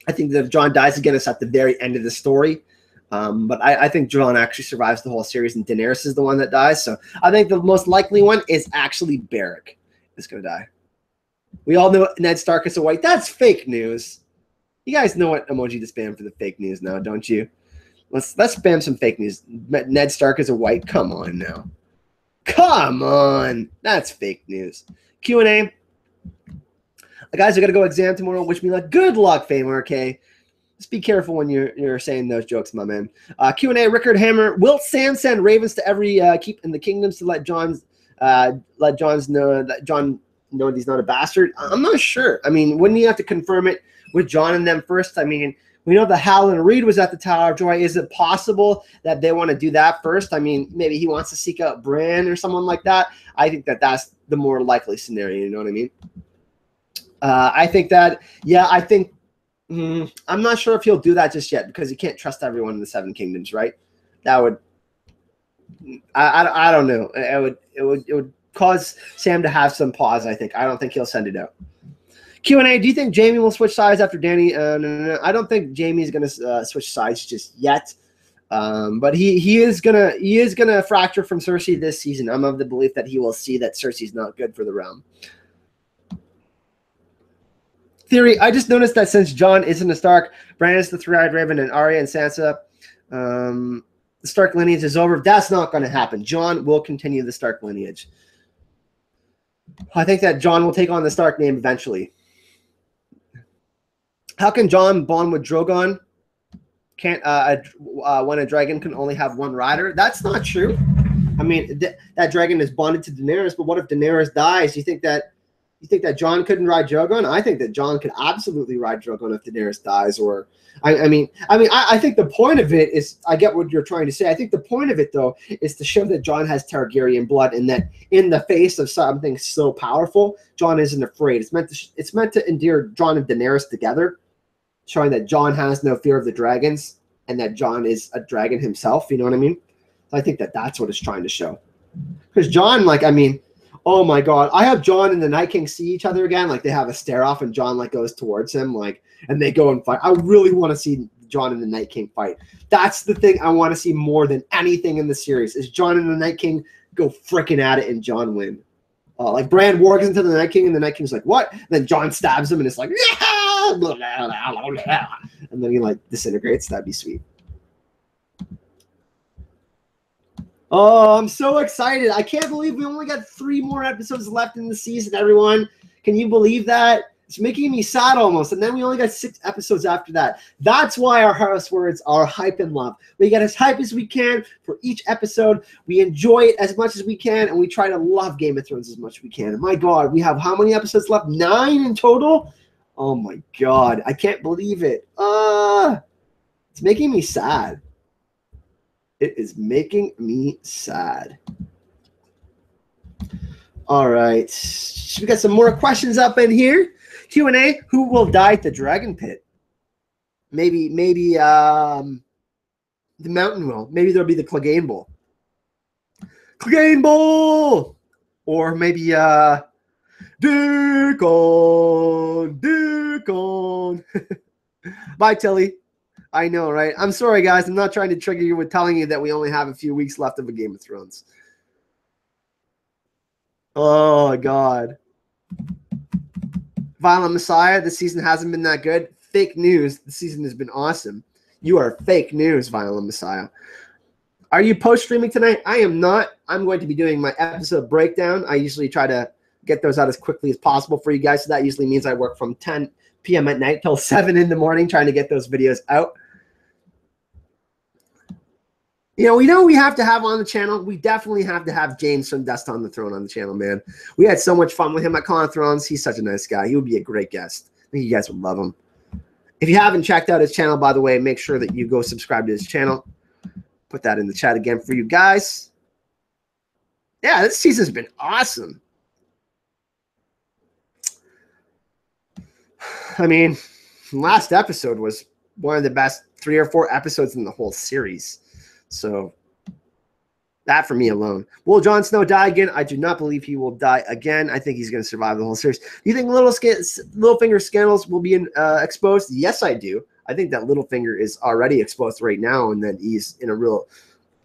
I think that if Jon dies again, it's at the very end of the story. But I think Jon actually survives the whole series, and Daenerys is the one that dies. So I think the most likely one is actually Beric is going to die. We all know Ned Stark is a white. That's fake news. You guys know what emoji to spam for the fake news now, don't you? Let's spam some fake news. Ned Stark is a white. Come on now. Come on. That's fake news. Q&A. Guys, I got to go exam tomorrow. Wish me luck. Good luck, Famer, okay? Just be careful when you're saying those jokes, my man. Q&A, Rickard Hammer. Will Sam send ravens to every keep in the kingdoms to let Jon know that he's not a bastard? I'm not sure. I mean, wouldn't you have to confirm it with Jon and them first? I mean, we know that Howland Reed was at the Tower of Joy. Is it possible that they want to do that first? I mean, maybe he wants to seek out Bran or someone like that. I think that that's the more likely scenario. You know what I mean? I think that, yeah, I think, I'm not sure if he'll do that just yet, because he can't trust everyone in the 7 kingdoms, right? That would, I don't know. It would cause Sam to have some pause. I think. I don't think he'll send it out. Q&A. Do you think Jaime will switch sides after Dany? No. I don't think Jaime's gonna switch sides just yet. But he is gonna fracture from Cersei this season. I'm of the belief that he will see that Cersei's not good for the realm. Theory, I just noticed that since Jon isn't a Stark, Bran is the Three-Eyed Raven, and Arya and Sansa, the Stark lineage is over. That's not going to happen. Jon will continue the Stark lineage. I think that Jon will take on the Stark name eventually. How can Jon bond with Drogon? Can't when a dragon can only have one rider? That's not true. I mean, that dragon is bonded to Daenerys, but what if Daenerys dies? You think that Jon couldn't ride Drogon? I think that Jon could absolutely ride Drogon if Daenerys dies. Or, I think the point of it is, I get what you're trying to say. I think the point of it, though, is to show that Jon has Targaryen blood, and that in the face of something so powerful, Jon isn't afraid. It's meant to endear Jon and Daenerys together, showing that Jon has no fear of the dragons, and that Jon is a dragon himself. You know what I mean? So I think that that's what it's trying to show. Because Jon, oh my God, I have Jon and the Night King see each other again. Like, they have a stare off, and Jon goes towards him, and they go and fight. I really want to see Jon and the Night King fight. That's the thing I want to see more than anything in the series, is Jon and the Night King go freaking at it and Jon win. like Bran walks into the Night King, and the Night King's like, "What?" And then Jon stabs him, and it's like, "Yeah!" And then he like disintegrates. That'd be sweet. Oh, I'm so excited! I can't believe we only got 3 more episodes left in the season. Everyone, can you believe that? It's making me sad almost. And then we only got 6 episodes after that. That's why our house words are hype and love. We get as hype as we can for each episode. We enjoy it as much as we can, and we try to love Game of Thrones as much as we can. And my God, we have how many episodes left? 9 in total? Oh my God, I can't believe it. It's making me sad. It is making me sad. All right. We got some more questions up in here. Q&A, who will die at the Dragon Pit? Maybe the Mountain will. Maybe there'll be the Clegane Bowl. Clegane Bowl! Or maybe Deacon. Bye, Tilly. I know, right? I'm sorry, guys. I'm not trying to trigger you with telling you that we only have a few weeks left of a Game of Thrones. Oh, God. Violent Messiah, the season hasn't been that good. Fake news. The season has been awesome. You are fake news, Violent Messiah. Are you post-streaming tonight? I am not. I'm going to be doing my episode breakdown. I usually try to get those out as quickly as possible for you guys. So that usually means I work from 10 p.m. at night till 7 in the morning trying to get those videos out. We know we have to have on the channel. We definitely have to have James from Dust on the Throne on the channel, man. We had so much fun with him at Con of Thrones. He's such a nice guy. He would be a great guest. I think you guys would love him. If you haven't checked out his channel, by the way, make sure that you go subscribe to his channel. Put that in the chat again for you guys. Yeah, this season's been awesome. I mean, last episode was one of the best 3 or 4 episodes in the whole series. So that for me alone. Will Jon Snow die again? I do not believe he will die again. I think he's going to survive the whole series. Do you think Littlefinger scandals will be exposed? Yes, I do. I think that Littlefinger is already exposed right now, and then he's in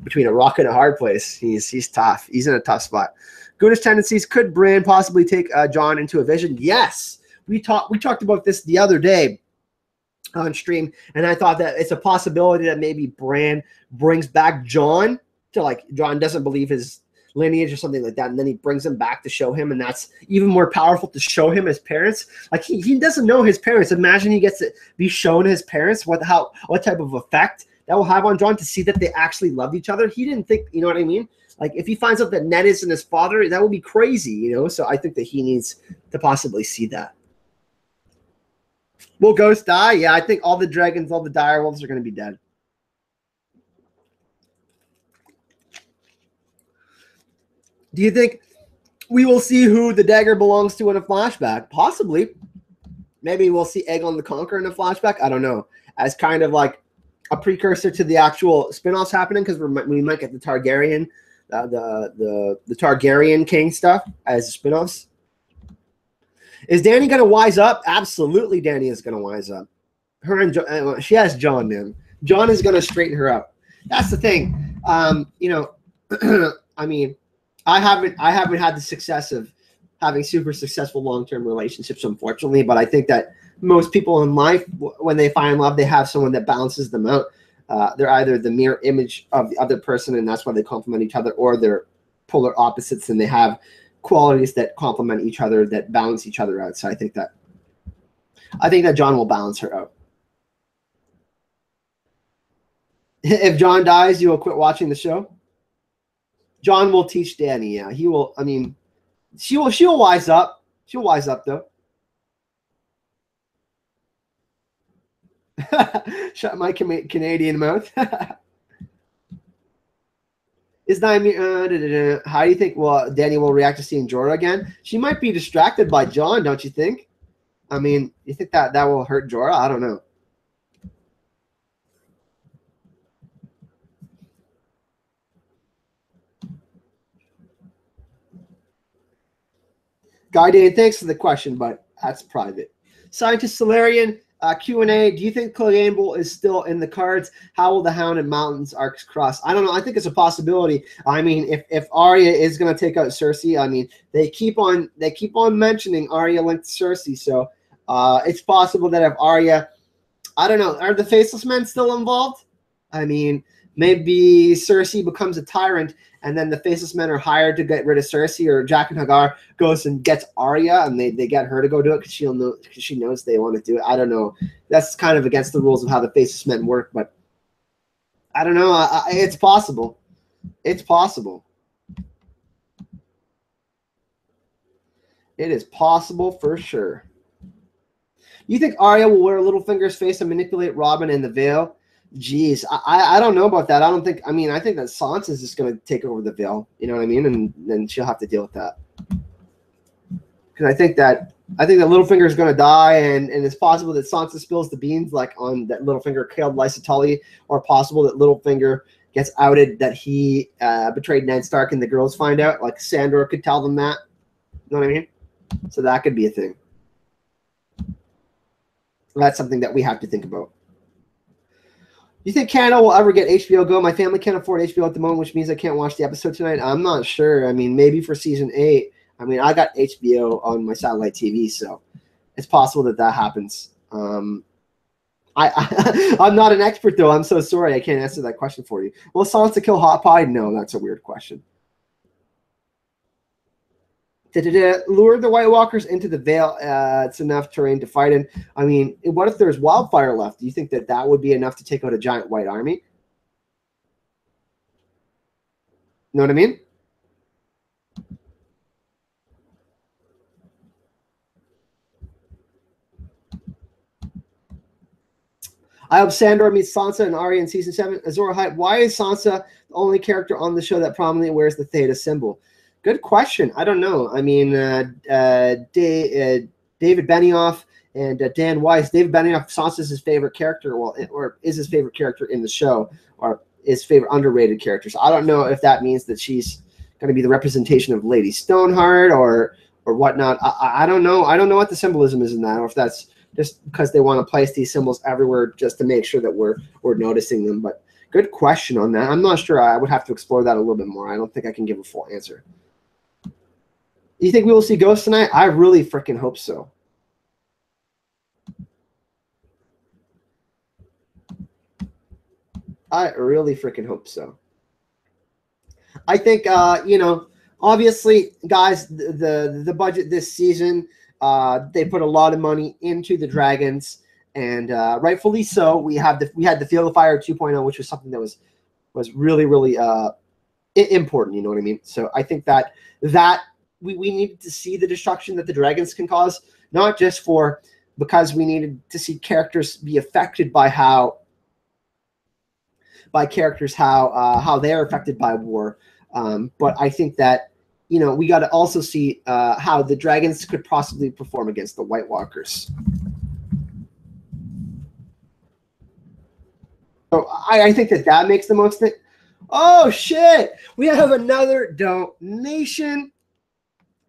between a rock and a hard place. He's tough. He's in a tough spot. Goonish tendencies. Could Bran possibly take Jon into a vision? Yes. We talked about this the other day on stream, and I thought that it's a possibility that maybe Bran brings back Jon to, like, Jon doesn't believe his lineage or something like that, and then he brings him back to show him, and that's even more powerful to show him his parents. Like, he doesn't know his parents. Imagine he gets to be shown his parents, what type of effect that will have on Jon to see that they actually loved each other. He didn't think, you know what I mean? Like, if he finds out that Ned isn't his father, that would be crazy, So I think that he needs to possibly see that. Will Ghost die? Yeah, I think all the dragons, all the direwolves are going to be dead. Do you think we will see who the dagger belongs to in a flashback? Possibly. Maybe we'll see Aegon the Conqueror in a flashback. I don't know. As kind of like a precursor to the actual spin-offs happening, because we might get the Targaryen, the Targaryen king stuff as spin-offs. Is Dany going to wise up? Absolutely, Dany is going to wise up. Her and she has Jon, man. Jon is going to straighten her up. That's the thing. I mean, I haven't had the success of having super successful long-term relationships, unfortunately. But I think that most people in life, when they find love, they have someone that balances them out. They're either the mirror image of the other person, and that's why they complement each other, or they're polar opposites, and they have qualities that complement each other, that balance each other out. So I think that Jon will balance her out. If Jon dies, you will quit watching the show. Jon will teach Dany. Yeah, he will. I mean, she'll wise up. She'll wise up though. Shut my Canadian mouth. Is Naomi, how do you think Dany will react to seeing Jorah again? She might be distracted by Jon, don't you think? I mean, you think that will hurt Jorah? I don't know. Guy Dan, thanks for the question, but that's private. Scientist Solarian, Q&A, do you think Clegane is still in the cards? How will the Hound and Mountains arcs cross? I don't know. I think it's a possibility. I mean, if Arya is going to take out Cersei, I mean, they keep on mentioning Arya linked to Cersei, so it's possible that if Arya, I don't know, are the Faceless Men still involved? I mean, maybe Cersei becomes a tyrant, and then the Faceless Men are hired to get rid of Cersei, or Jack and Hagar goes and gets Arya, and they get her to go do it because she knows they want to do it. I don't know. That's kind of against the rules of how the Faceless Men work, but I don't know. It's possible. It's possible. It is possible for sure. You think Arya will wear Littlefinger's face and manipulate Robin in the Vale? Jeez, I don't know about that. I think that Sansa's just going to take over the Vale. You know what I mean? And then she'll have to deal with that. Because I think that Littlefinger is going to die, and it's possible that Sansa spills the beans, like on that Littlefinger killed Lysa Tully, or possible that Littlefinger gets outed that he betrayed Ned Stark, and the girls find out. Like Sandor could tell them that. You know what I mean? So that could be a thing. That's something that we have to think about. Do you think Canada will ever get HBO Go? My family can't afford HBO at the moment, which means I can't watch the episode tonight. I'm not sure. I mean, maybe for season 8. I mean, I got HBO on my satellite TV, so it's possible that happens. I'm not an expert, though. I'm so sorry. I can't answer that question for you. Will Sansa kill Hot Pie? No, that's a weird question. Lure the White Walkers into the Vale. It's enough terrain to fight in. I mean, what if there's wildfire left? Do you think that would be enough to take out a giant white army? Know what I mean? I hope Sandor meets Sansa and Arya in season 7. Azor Hype, why is Sansa the only character on the show that prominently wears the Theta symbol? Good question. I don't know. I mean, David Benioff and Dan Weiss. David Benioff, Sansa's his favorite character, or is his favorite character in the show, or his favorite underrated character. So I don't know if that means that she's going to be the representation of Lady Stoneheart or whatnot. I don't know. I don't know what the symbolism is in that, or if that's just because they want to place these symbols everywhere just to make sure that we're noticing them. But good question on that. I'm not sure. I would have to explore that a little bit more. I don't think I can give a full answer. You think we will see Ghost tonight? I really freaking hope so. I really freaking hope so. I think, you know, obviously, guys, the budget this season, they put a lot of money into the Dragons, and rightfully so. We had the Field of Fire 2.0, which was something that was really, really important. You know what I mean? So I think that we needed to see the destruction that the Dragons can cause, not just because we needed to see characters be affected by how they're affected by war. But I think that, you know, we got to also see how the Dragons could possibly perform against the White Walkers. So I think that makes the most thing. Oh, shit. We have another donation.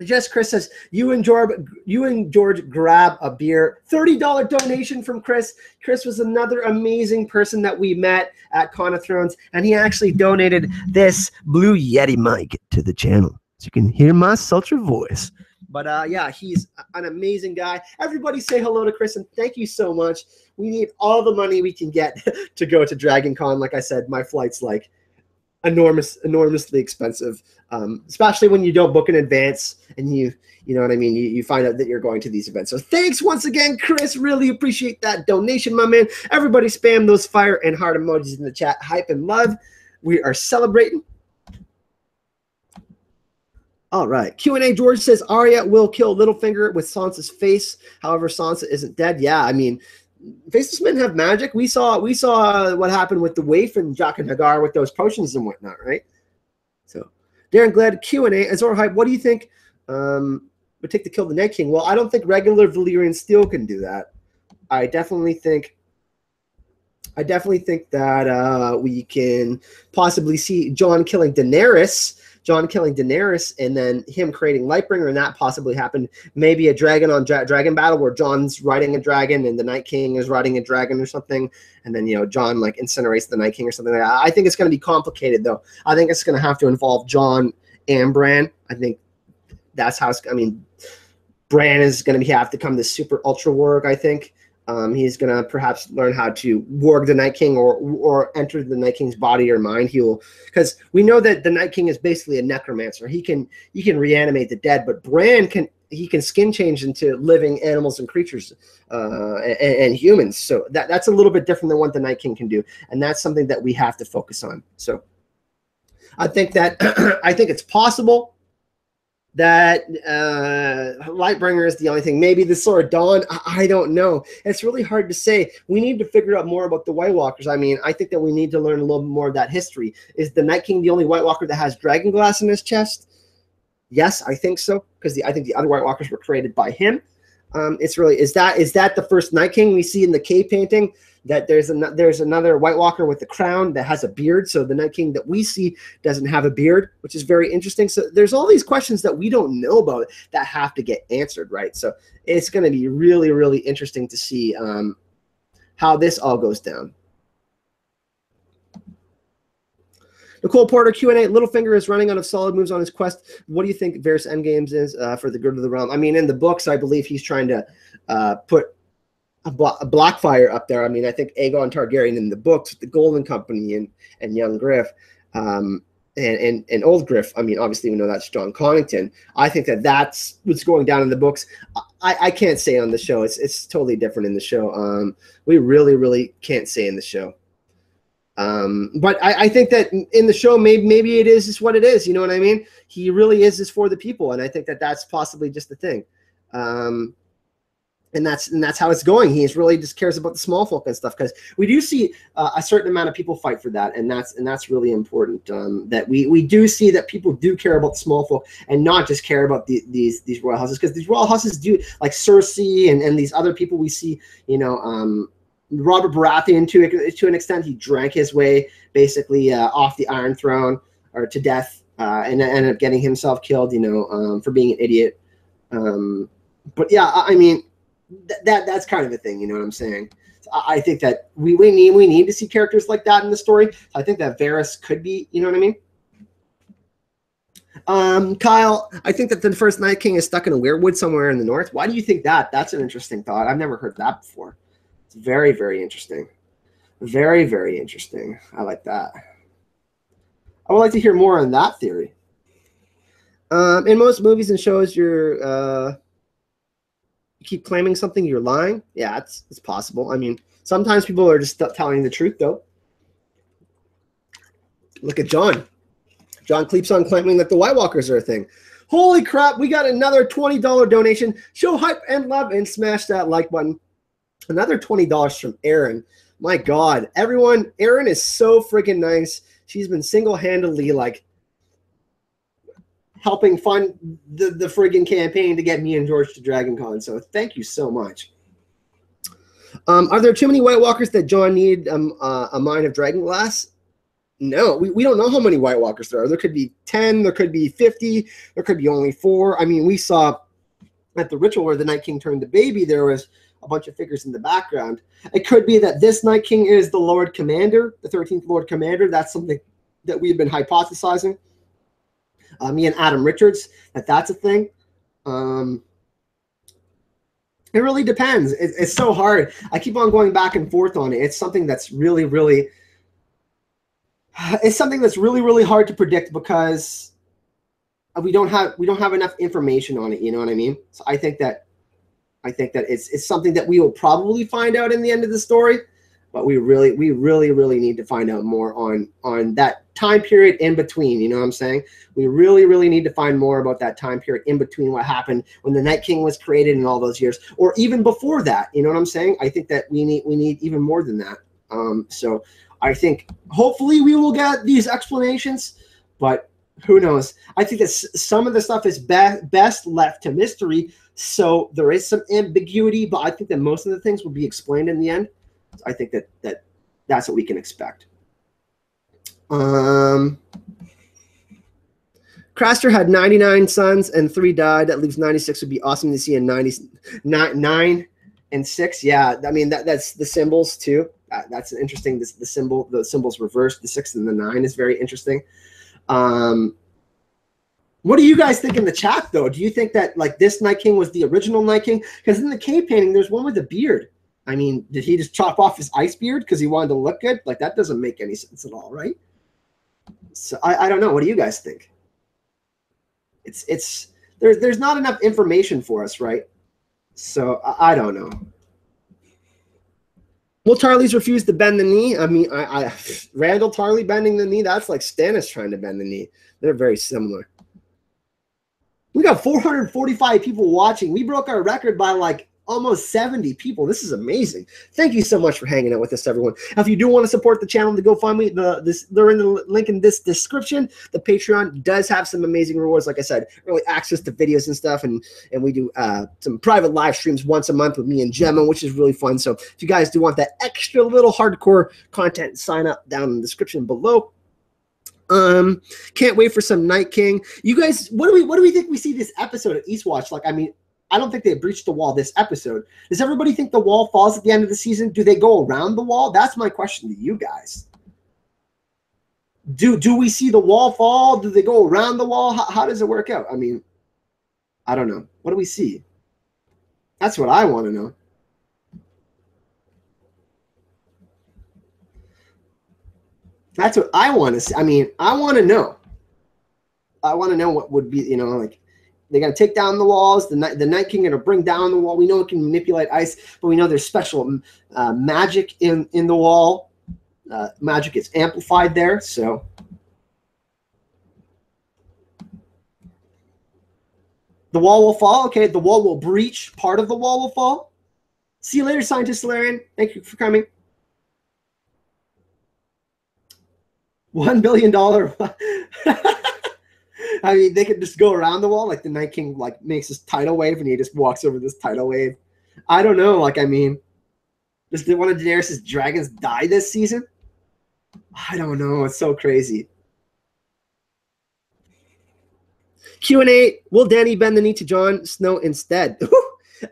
Just Chris says, you and George grab a beer. $30 donation from Chris. Chris was another amazing person that we met at Con of Thrones, and he actually donated this Blue Yeti mic to the channel, so you can hear my sultry voice. But yeah, he's an amazing guy. Everybody say hello to Chris, and thank you so much. We need all the money we can get to go to Dragon Con. Like I said, my flight's like enormously expensive, especially when you don't book in advance and you know what I mean, you find out that you're going to these events. So thanks once again, Chris. Really appreciate that donation, my man. Everybody spam those fire and heart emojis in the chat. Hype and love. We are celebrating. All right. Q&A George says Arya will kill Littlefinger with Sansa's face. However, Sansa isn't dead. Yeah, I mean, Faceless Men have magic. We saw what happened with the Waif and Jack and Hagar with those potions and whatnot, right? So, Darren Glad, Q&A. Azor Hype, what do you think would take to kill the Night King? Well, I don't think regular Valyrian steel can do that. I definitely think that we can possibly see Jon killing Daenerys Jon killing Daenerys and then him creating Lightbringer, and that possibly happened. Maybe a dragon on dragon battle where Jon's riding a dragon and the Night King is riding a dragon or something, and then Jon like incinerates the Night King or something like that. I think it's going to be complicated though. I think it's going to have to involve Jon and Bran. I think that's how it's. I mean, Bran is going to have to come to super ultra warg, I think. He's going to perhaps learn how to warg the Night King or enter the Night King's body or mind. Because we know that the Night King is basically a necromancer. He can reanimate the dead, but Bran can skin change into living animals and creatures and humans. So that's a little bit different than what the Night King can do, and that's something that we have to focus on. So I think that I think it's possible that Lightbringer is the only thing. Maybe the Sword of Dawn. I don't know. It's really hard to say. We need to figure out more about the White Walkers. I mean, I think that we need to learn a little bit more of that history. Is the Night King the only White Walker that has dragon glass in his chest? Yes, I think so, because I think the other White Walkers were created by him. It's really is that the first Night King we see in the cave painting? That there's another White Walker with the crown that has a beard. So the Night King that we see doesn't have a beard, which is very interesting. So there's all these questions that we don't know about that have to get answered, right? So it's going to be really, really interesting to see how this all goes down. Nicole Porter, Q&A. Littlefinger is running out of solid moves on his quest. What do you think Varys Endgames is for the good of the realm? I mean, in the books, I believe he's trying to put a Blackfire up there. I mean, I think Aegon Targaryen in the books, the Golden Company and young Griff, and old Griff. I mean, obviously we know that's John Connington. I think that's what's going down in the books. I can't say on the show. It's totally different in the show. We really, really can't say in the show. But I think that in the show, maybe it is just what it is. You know what I mean? He really is just for the people, and I think that that's possibly just the thing. And that's how it's going. He really just cares about the small folk and stuff, because we do see a certain amount of people fight for that, and that's really important. That we do see that people do care about the small folk and not just care about these royal houses, because these royal houses do, like Cersei and these other people we see. Robert Baratheon to an extent, he drank his way basically off the Iron Throne or to death, and ended up getting himself killed. For being an idiot. But yeah, I mean. That's kind of a thing, you know what I'm saying? So I think that we need to see characters like that in the story. I think that Varys could be, you know what I mean? Kyle, I think that the first Night King is stuck in a weirwood somewhere in the north. Why do you think that? That's an interesting thought. I've never heard that before. It's very, very interesting. Very, very interesting. I like that. I would like to hear more on that theory. In most movies and shows, you're keep claiming something, you're lying. Yeah, it's possible. I mean, sometimes people are just telling the truth, though. Look at John. John keeps on claiming that the White Walkers are a thing. Holy crap, we got another $20 donation. Show hype and love and smash that like button. Another $20 from Erin. My God, everyone, Erin is so freaking nice. She's been single-handedly helping fund the friggin' campaign to get me and George to Dragon Con. So thank you so much. Are there too many White Walkers that John need a mine of dragon glass? No, we don't know how many White Walkers there are. There could be 10, there could be 50, there could be only 4. I mean, we saw at the ritual where the Night King turned the baby, there was a bunch of figures in the background. It could be that this Night King is the Lord Commander, the 13th Lord Commander. That's something that we've been hypothesizing. Me and Adam Richards, that's a thing. It really depends. It's so hard. I keep on going back and forth on it. It's something that's really, really, really hard to predict, because we don't have enough information on it. You know what I mean? So I think that it's something that we will probably find out in the end of the story. But we really need to find out more on that time period in between. You know what I'm saying? We really need to find more about that time period in between what happened when the Night King was created in all those years, or even before that. You know what I'm saying? I think that we need even more than that. So I think hopefully we will get these explanations, but who knows? I think that some of the stuff is best left to mystery. So there is some ambiguity, but I think that most of the things will be explained in the end. I think that's what we can expect. Craster had 99 sons and 3 died. That leaves 96. Would be awesome to see a 9 and 6. Yeah, I mean that's the symbols too. That's interesting. The symbols reversed. The 6 and the 9 is very interesting. What do you guys think in the chat though? Do you think that like this Night King was the original Night King? Because in the cave painting, there's one with a beard. I mean, did he just chop off his ice beard because he wanted to look good? Like that doesn't make any sense at all, right? So I don't know. What do you guys think? There's not enough information for us, right? So I don't know. Will Tarley's refuse to bend the knee? I mean, Randall Tarley bending the knee, that's like Stannis trying to bend the knee. They're very similar. We got 445 people watching. We broke our record by like almost 70 people. This is amazing. Thank you so much for hanging out with us, everyone. If you do want to support the channel, to go find me. They're in the link in this description. The Patreon does have some amazing rewards. Like I said, early access to videos and stuff, and we do some private live streams once a month with me and Gemma, which is really fun. So if you guys do want that extra little hardcore content, sign up down in the description below. Can't wait for some Night King. You guys, what do we think we see this episode of Eastwatch? Like, I mean, I don't think they breached the wall this episode. Does everybody think the wall falls at the end of the season? Do they go around the wall? That's my question to you guys. Do we see the wall fall? Do they go around the wall? How does it work out? I mean, I don't know. What do we see? That's what I want to know. That's what I want to see. I mean, I want to know. I want to know what would be, you know, like, they're going to take down the walls. The Night King going to bring down the wall. We know it can manipulate ice, but we know there's special magic in the wall. Magic is amplified there, so. The wall will fall. Okay, the wall will breach. Part of the wall will fall. See you later, Scientist Solarian. Thank you for coming. $1 billion. I mean, they could just go around the wall, like the Night King like makes this tidal wave and he just walks over this tidal wave. I don't know. Like, I mean, does one of Daenerys' dragons die this season? I don't know. It's so crazy. Q&A, will Dany bend the knee to Jon Snow instead?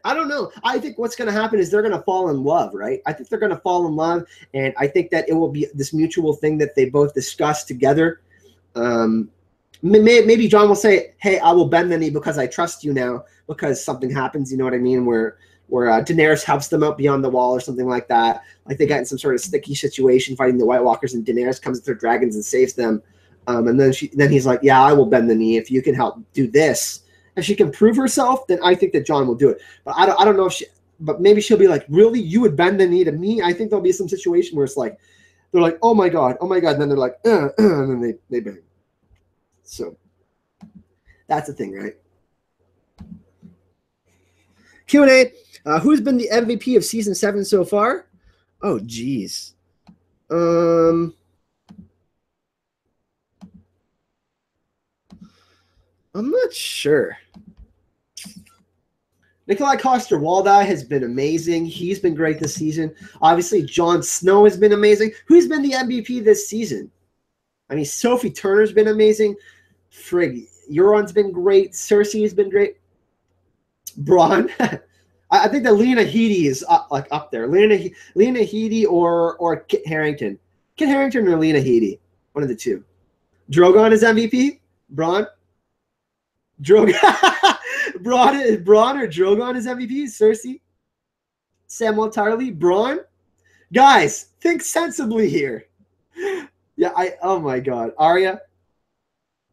I don't know. I think what's going to happen is they're going to fall in love, right? I think they're going to fall in love, and I think that it will be this mutual thing that they both discuss together. Maybe Jon will say, hey, I will bend the knee because I trust you now, because something happens, you know what I mean, where Daenerys helps them out beyond the wall or something like that. Like they got in some sort of sticky situation fighting the White Walkers, and Daenerys comes with her dragons and saves them. And then he's like, yeah, I will bend the knee if you can help do this. If she can prove herself, then I think that Jon will do it. But I don't know if she, but maybe she'll be like, really, you would bend the knee to me? I think there'll be some situation where it's like, they're like, oh my God. And then they're like, and then they bang. So that's the thing, right? Q&A, who's been the MVP of season 7 so far? Oh, geez. I'm not sure. Nikolai Coster-Waldau has been amazing. He's been great this season. Obviously, Jon Snow has been amazing. Who's been the MVP this season? I mean, Sophie Turner's been amazing. Frig, Euron's been great. Cersei has been great. Bronn. I think that Lena Headey is up there. Lena Headey or Kit Harington. Kit Harington or Lena Headey. One of the two. Drogon is MVP? Bronn? Bronn or Drogon is MVP? Cersei? Samuel Tarly? Bronn? Guys, think sensibly here. Yeah, oh my God. Arya?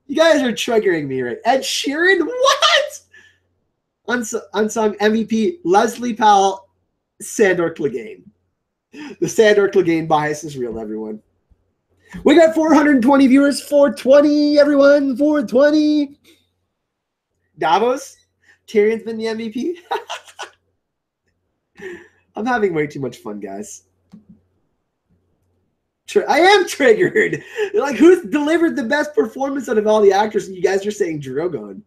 You guys are triggering me, right? Ed Sheeran? What? Unsung MVP, Leslie Powell, Sandor Clegane. The Sandor Clegane bias is real, everyone. We got 420 viewers. 420, everyone. 420. Davos? Tyrion's been the MVP? I'm having way too much fun, guys. I am triggered. Like, who's delivered the best performance out of all the actors? And you guys are saying Drogon.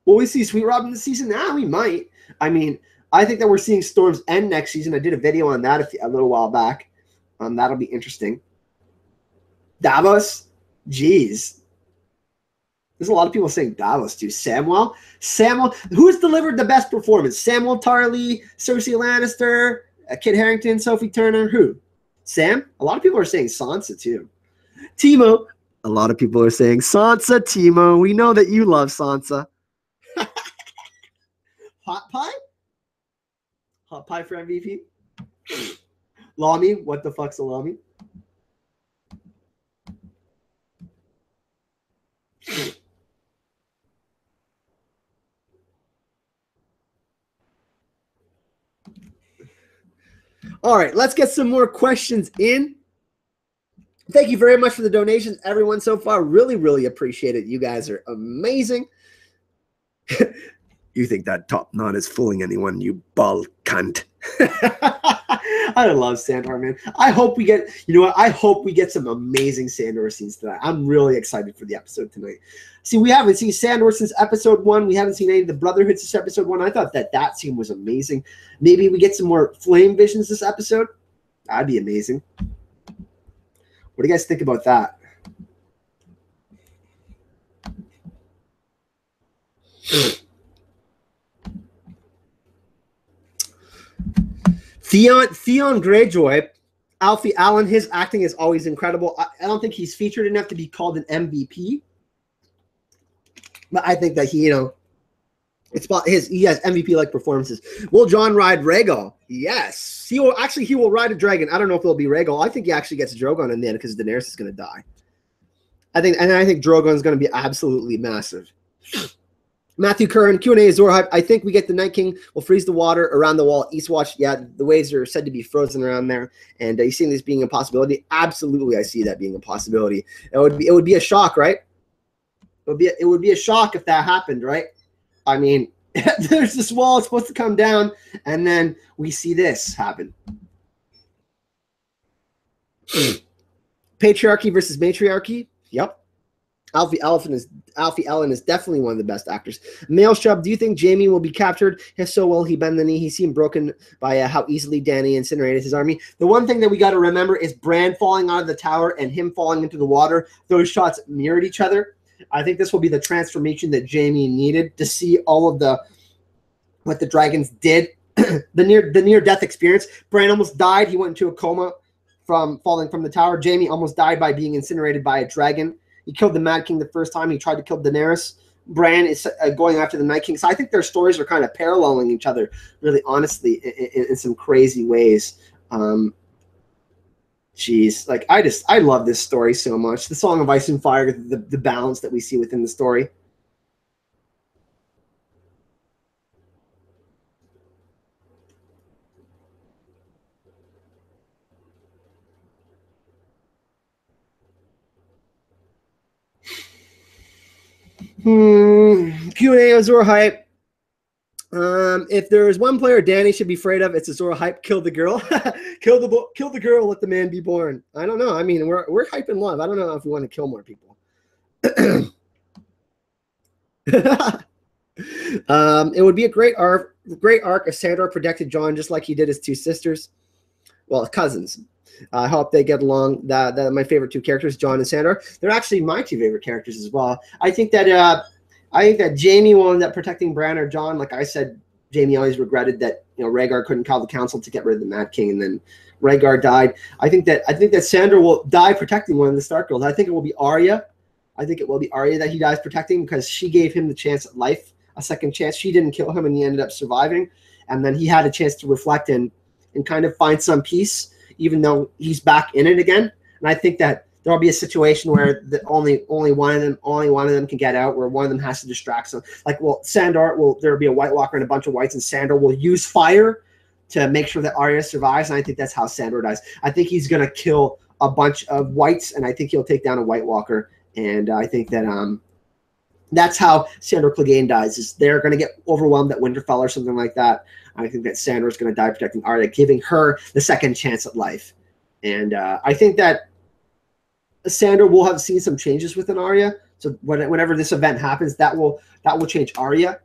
Will we see Sweet Robin this season? We might. I mean, I think that we're seeing Storm's End next season. I did a video on that a little while back. That'll be interesting. Davos. Jeez. There's a lot of people saying Davos too. Samuel, who's delivered the best performance? Samuel Tarly, Cersei Lannister, Kit Harington, Sophie Turner. Who? Sam? A lot of people are saying Sansa too. Timo. A lot of people are saying Sansa. Timo, we know that you love Sansa. Hot pie? Hot pie for MVP? Lamy? What the fuck's a Lamy? All right, let's get some more questions in. Thank you very much for the donations, everyone, so far. Really, really appreciate it. You guys are amazing. You think that top knot is fooling anyone, you bald cunt. I love Sandor, man. I hope we get, you know what? I hope we get some amazing Sandor scenes tonight. I'm really excited for the episode tonight. See, we haven't seen Sandor since episode 1. We haven't seen any of the Brotherhood since episode 1. I thought that scene was amazing. Maybe we get some more flame visions this episode. That'd be amazing. What do you guys think about that? Theon Greyjoy, Alfie Allen, his acting is always incredible. I don't think he's featured enough to be called an MVP. But I think that he, he has MVP-like performances. Will Jon ride Rhaegal? Yes. He will ride a dragon. I don't know if it'll be Rhaegal. I think he actually gets Drogon in the end because Daenerys is going to die. I think Drogon is going to be absolutely massive. Matthew Curran, Q&A Azor hype. I think we get the Night King will freeze the water around the wall. Eastwatch, yeah, the waves are said to be frozen around there. And you seeing this being a possibility? Absolutely, I see that being a possibility. It would be a shock, right? It would be a shock if that happened, right? I mean, there's this wall, it's supposed to come down, and then we see this happen. Patriarchy versus matriarchy. Yep. Alfie Allen is definitely one of the best actors. Male Shub, do you think Jaime will be captured? If so, will he bend the knee? He seemed broken by how easily Dany incinerated his army. The one thing that we got to remember is Bran falling out of the tower and him falling into the water. Those shots mirrored each other. I think this will be the transformation that Jaime needed to see all of what the dragons did. the near-death experience. Bran almost died. He went into a coma from falling from the tower. Jaime almost died by being incinerated by a dragon. He killed the Mad King the first time. He tried to kill Daenerys. Bran is going after the Night King. So I think their stories are kind of paralleling each other, really honestly, in some crazy ways. Jeez, like I love this story so much. The Song of Ice and Fire, the balance that we see within the story. Q&A Azor hype. If there is one player Dany should be afraid of, it's Azor hype. Kill the girl. kill the girl, let the man be born. I don't know. I mean, we're hyping love. I don't know if we want to kill more people. It would be a great arc if Sandor protected Jon just like he did his two sisters. Well, cousins. I hope they get along. That my favorite two characters, Jon and Sandor. They're actually my two favorite characters as well. I think that Jaime will end up protecting Bran or Jon. Like I said, Jaime always regretted that Rhaegar couldn't call the council to get rid of the Mad King, and then Rhaegar died. I think that Sandor will die protecting one of the Stark girls. I think it will be Arya. I think it will be Arya that he dies protecting because she gave him the chance at life, a second chance. She didn't kill him, and he ended up surviving. And then he had a chance to reflect and kind of find some peace, even though he's back in it again. And I think that there'll be a situation where only one of them can get out, where one of them has to distract some. Like, there'll be a White Walker and a bunch of whites, and Sandor will use fire to make sure that Arya survives. And I think that's how Sandor dies. I think he's gonna kill a bunch of whites, and I think he'll take down a White Walker. And I think that that's how Sandor Clegane dies. Is they're gonna get overwhelmed at Winterfell or something like that. I think that Sandor is going to die protecting Arya, giving her the second chance at life. And I think that Sandor will have seen some changes within Arya. So whenever this event happens, that will change Arya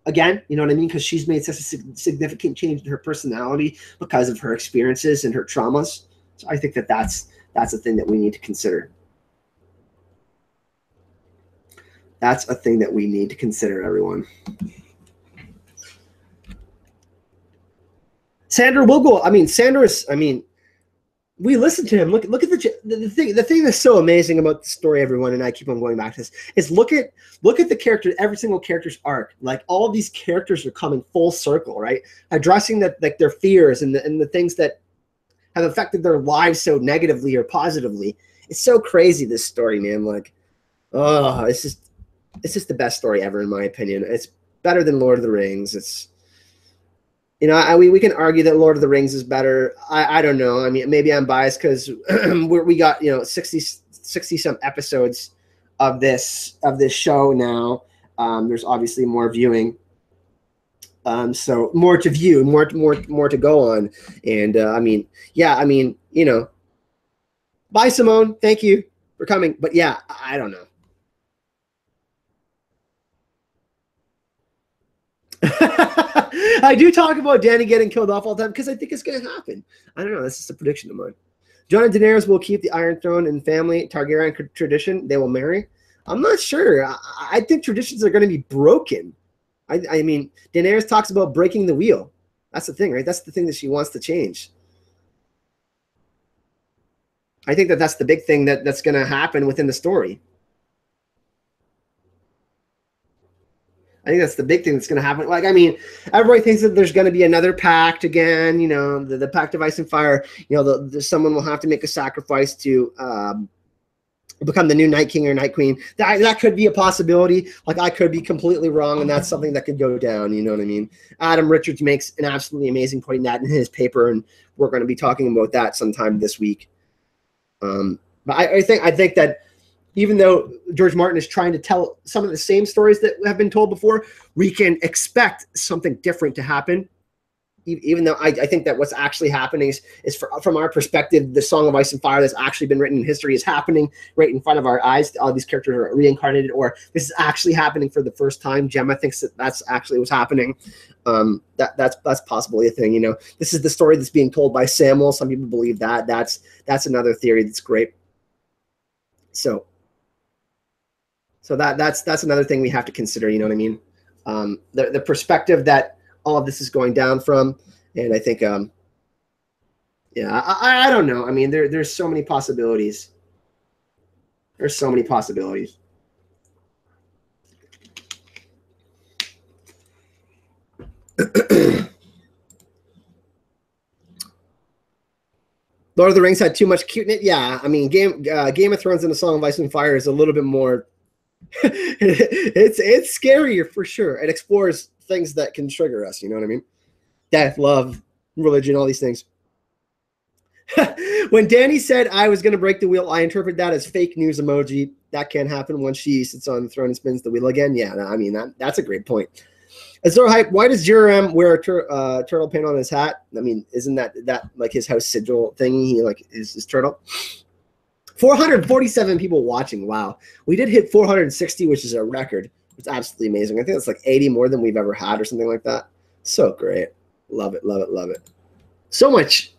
again. You know what I mean? Because she's made such a significant change in her personality because of her experiences and her traumas. So I think that that's a thing that we need to consider. That's a thing that we need to consider, everyone. Sandra will go. I mean, Sandra's. I mean, we listen to him. Look at the thing. The thing that's so amazing about the story, everyone, and I keep on going back to this, is look at the character. Every single character's arc. Like all of these characters are coming full circle, right? Addressing that, like their fears and the things that have affected their lives so negatively or positively. It's so crazy, this story, man. Like, oh, it's just the best story ever, in my opinion. It's better than Lord of the Rings. It's, you know, we can argue that Lord of the Rings is better. I don't know. I mean, maybe I'm biased because we got, you know, 60 some episodes of this show now. There's obviously more viewing. So more to view, more to go on. And I mean, yeah, I mean, you know, bye, Simone. Thank you for coming. But yeah, I don't know. I do talk about Dany getting killed off all the time because I think it's going to happen. I don't know. That's just a prediction of mine. Jon and Daenerys will keep the Iron Throne and family Targaryen tradition. They will marry. I'm not sure. I think traditions are going to be broken. I mean, Daenerys talks about breaking the wheel. That's the thing, right? That's the thing that she wants to change. I think that's the big thing that's going to happen within the story. I think that's the big thing that's going to happen. Like, I mean, everybody thinks that there's going to be another pact again, you know, the pact of ice and fire. You know, someone will have to make a sacrifice to become the new Night King or Night Queen. That could be a possibility. Like, I could be completely wrong, and that's something that could go down. You know what I mean? Adam Richards makes an absolutely amazing point in that in his paper, and we're going to be talking about that sometime this week. But I think that even though George Martin is trying to tell some of the same stories that have been told before, we can expect something different to happen. Even though I think that what's actually happening is from our perspective, the Song of Ice and Fire that's actually been written in history is happening right in front of our eyes. All these characters are reincarnated, or this is actually happening for the first time. Gemma thinks that that's actually what's happening. That's possibly a thing. You know, this is the story that's being told by Samuel. Some people believe that. That's another theory that's great. So that's another thing we have to consider. You know what I mean? The perspective that all of this is going down from, and I think, yeah, I don't know. I mean, there's so many possibilities. There's so many possibilities. Lord of the Rings had too much cuteness. Yeah, I mean, Game of Thrones and the Song of Ice and Fire is a little bit more. it's scarier for sure. It explores things that can trigger us. You know what I mean? Death, love, religion, all these things. When Dany said I was going to break the wheel, I interpret that as fake news emoji. That can't happen when she sits on the throne and spins the wheel again. Yeah, I mean, that's a great point. Azor Hype, why does Jerem wear a turtle pin on his hat? I mean, isn't that like his house sigil thing? He like is his turtle. 447 people watching. Wow. We did hit 460, which is a record. It's absolutely amazing. I think it's like 80 more than we've ever had or something like that. So great. Love it, love it, love it. So much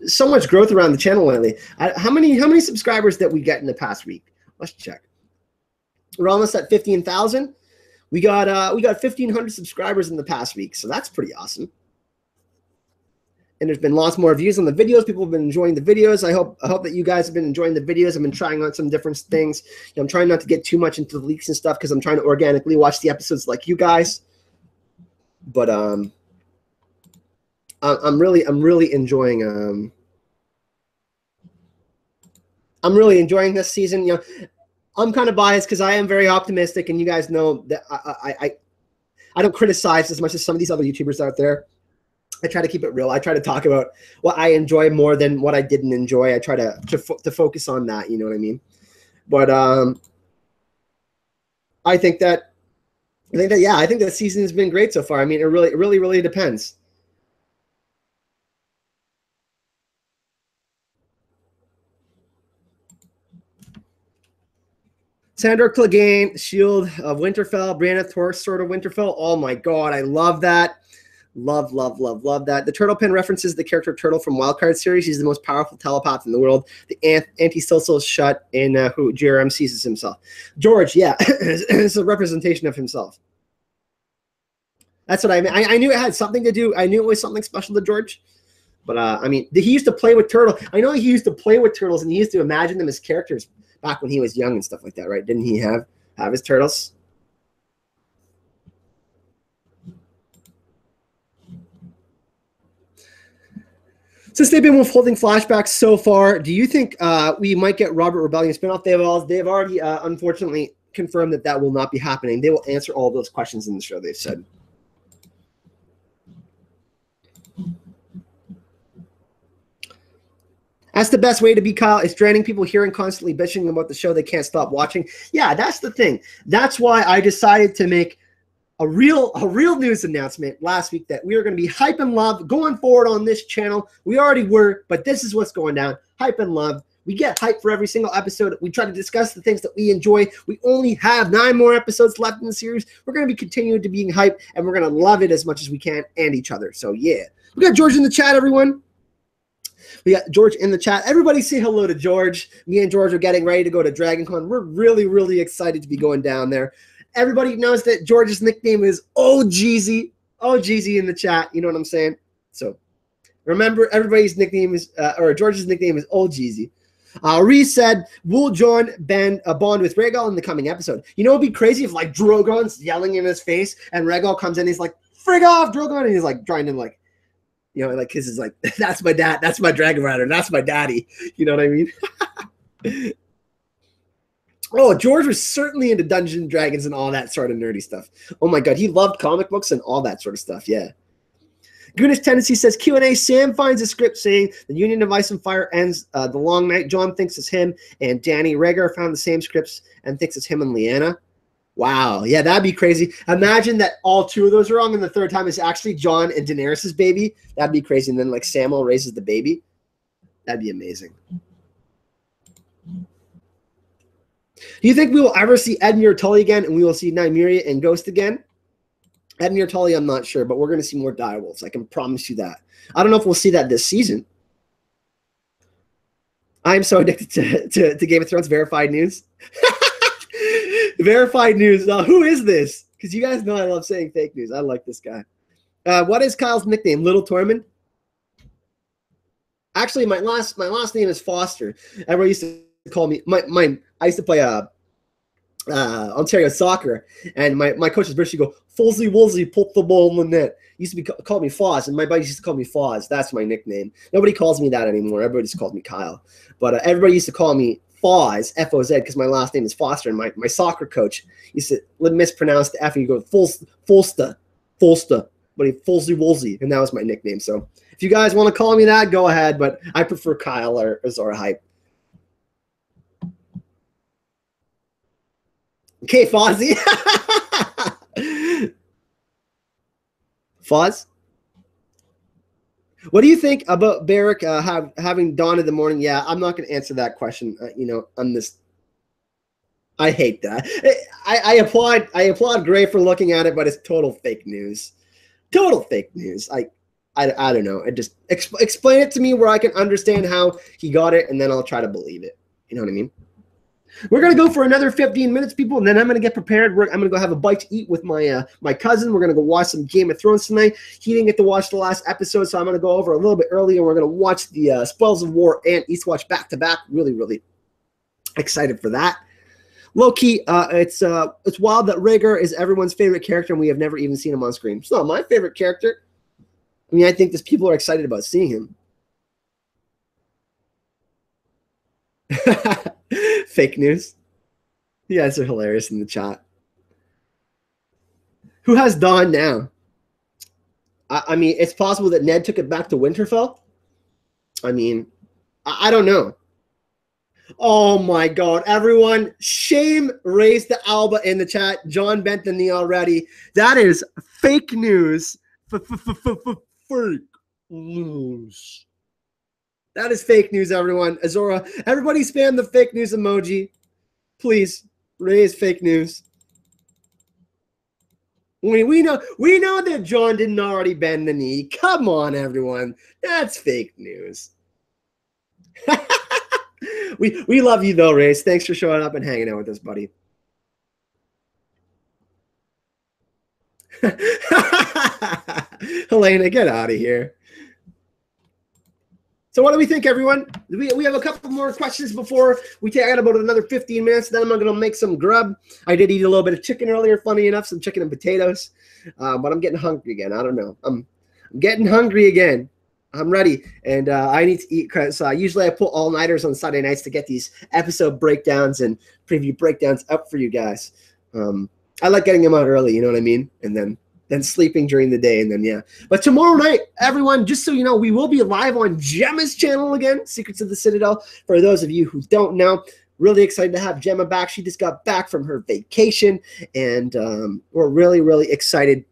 growth around the channel lately. How many subscribers that we get in the past week? Let's check. We're almost at 15,000. We got 1,500 subscribers in the past week, so that's pretty awesome. And there's been lots more views on the videos. People have been enjoying the videos. I hope that you guys have been enjoying the videos. I've been trying on some different things. You know, I'm trying not to get too much into the leaks and stuff because I'm trying to organically watch the episodes like you guys. But I'm really enjoying this season. You know, I'm kind of biased because I am very optimistic, and you guys know that I don't criticize as much as some of these other YouTubers out there. I try to keep it real. I try to talk about what I enjoy more than what I didn't enjoy. I try to focus on that. You know what I mean? But I think that the season has been great so far. I mean, it really depends. Sandor Clegane, Shield of Winterfell, Brianna Torch, Sword of Winterfell. Oh my God, I love that. Love, love, love, love that. The turtle pin references the character Turtle from Wildcard series. He's the most powerful telepath in the world. The anti-social shut in who JRM sees as himself. George, yeah, it's a representation of himself. That's what I mean. I knew it had something to do. I knew it was something special to George. But, I mean, he used to play with turtles. I know he used to play with turtles, and he used to imagine them as characters back when he was young and stuff like that, right? Didn't he have his turtles? Since they've been withholding flashbacks so far, do you think we might get Robert Rebellion spinoff? They've already, unfortunately, confirmed that will not be happening. They will answer all those questions in the show, they've said. That's the best way to be, Kyle. It's draining people hearing constantly bitching about the show they can't stop watching. Yeah, that's the thing. That's why I decided to make a real news announcement last week that we are going to be Hype and Love going forward on this channel. We already were, but this is what's going down. Hype and Love. We get hype for every single episode. We try to discuss the things that we enjoy. We only have 9 more episodes left in the series. We're going to be continuing to being hype, and we're going to love it as much as we can and each other. So, yeah. We got George in the chat, everyone. We got George in the chat. Everybody say hello to George. Me and George are getting ready to go to DragonCon. We're really, really excited to be going down there. Everybody knows that George's nickname is OGZ. OGZ in the chat. You know what I'm saying? So remember, everybody's nickname is, or George's nickname is OGZ. Reese said, will John bond with Rhaegal in the coming episode? You know, it'd be crazy if, like, Drogon's yelling in his face and Rhaegal comes in and he's like, frig off, Drogon. And he's, like, trying to, like, you know, like, his is like, that's my dad. That's my dragon rider. That's my daddy. You know what I mean? Oh, George was certainly into Dungeons and Dragons and all that sort of nerdy stuff. Oh, my God. He loved comic books and all that sort of stuff. Yeah. Goonish Tendency says, Q&A, Sam finds a script saying the Union of Ice and Fire ends the long night. John thinks it's him, and Danny Rhaegar found the same scripts and thinks it's him and Lyanna. Wow. Yeah, that'd be crazy. Imagine that all 2 of those are wrong, and the third time is actually John and Daenerys' baby. That'd be crazy. And then, like, Samwell raises the baby. That'd be amazing. Do you think we will ever see Edmure Tully again, and we will see Nymeria and Ghost again? Edmure Tully, I'm not sure, but we're going to see more direwolves. I can promise you that. I don't know if we'll see that this season. I am so addicted to Game of Thrones verified news. Verified news. Now, who is this? Because you guys know I love saying fake news. I like this guy. What is Kyle's nickname? Little Tormund? Actually, my last name is Foster. Everyone used to call me I used to play Ontario soccer, and my coach is British. He'd go, Folsey Wolsey, put the ball in the net. He used to call me Foz, and my buddies used to call me Foz. That's my nickname. Nobody calls me that anymore. Everybody just calls me Kyle. But everybody used to call me Foz, F-O-Z, because my last name is Foster, and my soccer coach used to mispronounce the F, and he'd go, Folsta, but he Folsey Wolsey, and that was my nickname. So if you guys want to call me that, go ahead, but I prefer Kyle or Zora Hype. Okay, Fozzie. Foz? What do you think about Barrick having dawn in the morning? Yeah, I'm not going to answer that question. On this, I hate that. I applaud Gray for looking at it, but it's total fake news. Total fake news. I don't know. I just explain it to me where I can understand how he got it, and then I'll try to believe it. You know what I mean? We're going to go for another 15 minutes, people, and then I'm going to get prepared. I'm going to go have a bite to eat with my cousin. We're going to go watch some Game of Thrones tonight. He didn't get to watch the last episode, so I'm going to go over a little bit early, and we're going to watch the Spoils of War and Eastwatch back-to-back. Really, really excited for that. Low-key, it's wild that Rhaegar is everyone's favorite character, and we have never even seen him on screen. It's not my favorite character. I mean, I think that people are excited about seeing him. Fake news. You guys are hilarious in the chat. Who has Dawn now? I mean, it's possible that Ned took it back to Winterfell. I mean, I don't know. Oh my God, everyone! Shame raised the Alba in the chat. John bent the knee already. That is fake news. Fake news. That is fake news, everyone. Azora, everybody spam the fake news emoji. Please, raise fake news. We know that John didn't already bend the knee. Come on, everyone. That's fake news. we love you though, Race. Thanks for showing up and hanging out with us, buddy. Helena, get out of here. So what do we think, everyone? We have a couple more questions before we take. I got about another 15 minutes. Then I'm going to make some grub. I did eat a little bit of chicken earlier, funny enough, some chicken and potatoes. But I'm getting hungry again. I don't know. I'm getting hungry again. I'm ready, and I need to eat because usually I pull all-nighters on Sunday nights to get these episode breakdowns and preview breakdowns up for you guys. I like getting them out early, you know what I mean? And then sleeping during the day, and then, yeah. But tomorrow night, everyone, just so you know, we will be live on Gemma's channel again, Secrets of the Citadel. For those of you who don't know, really excited to have Gemma back. She just got back from her vacation, and we're really, really excited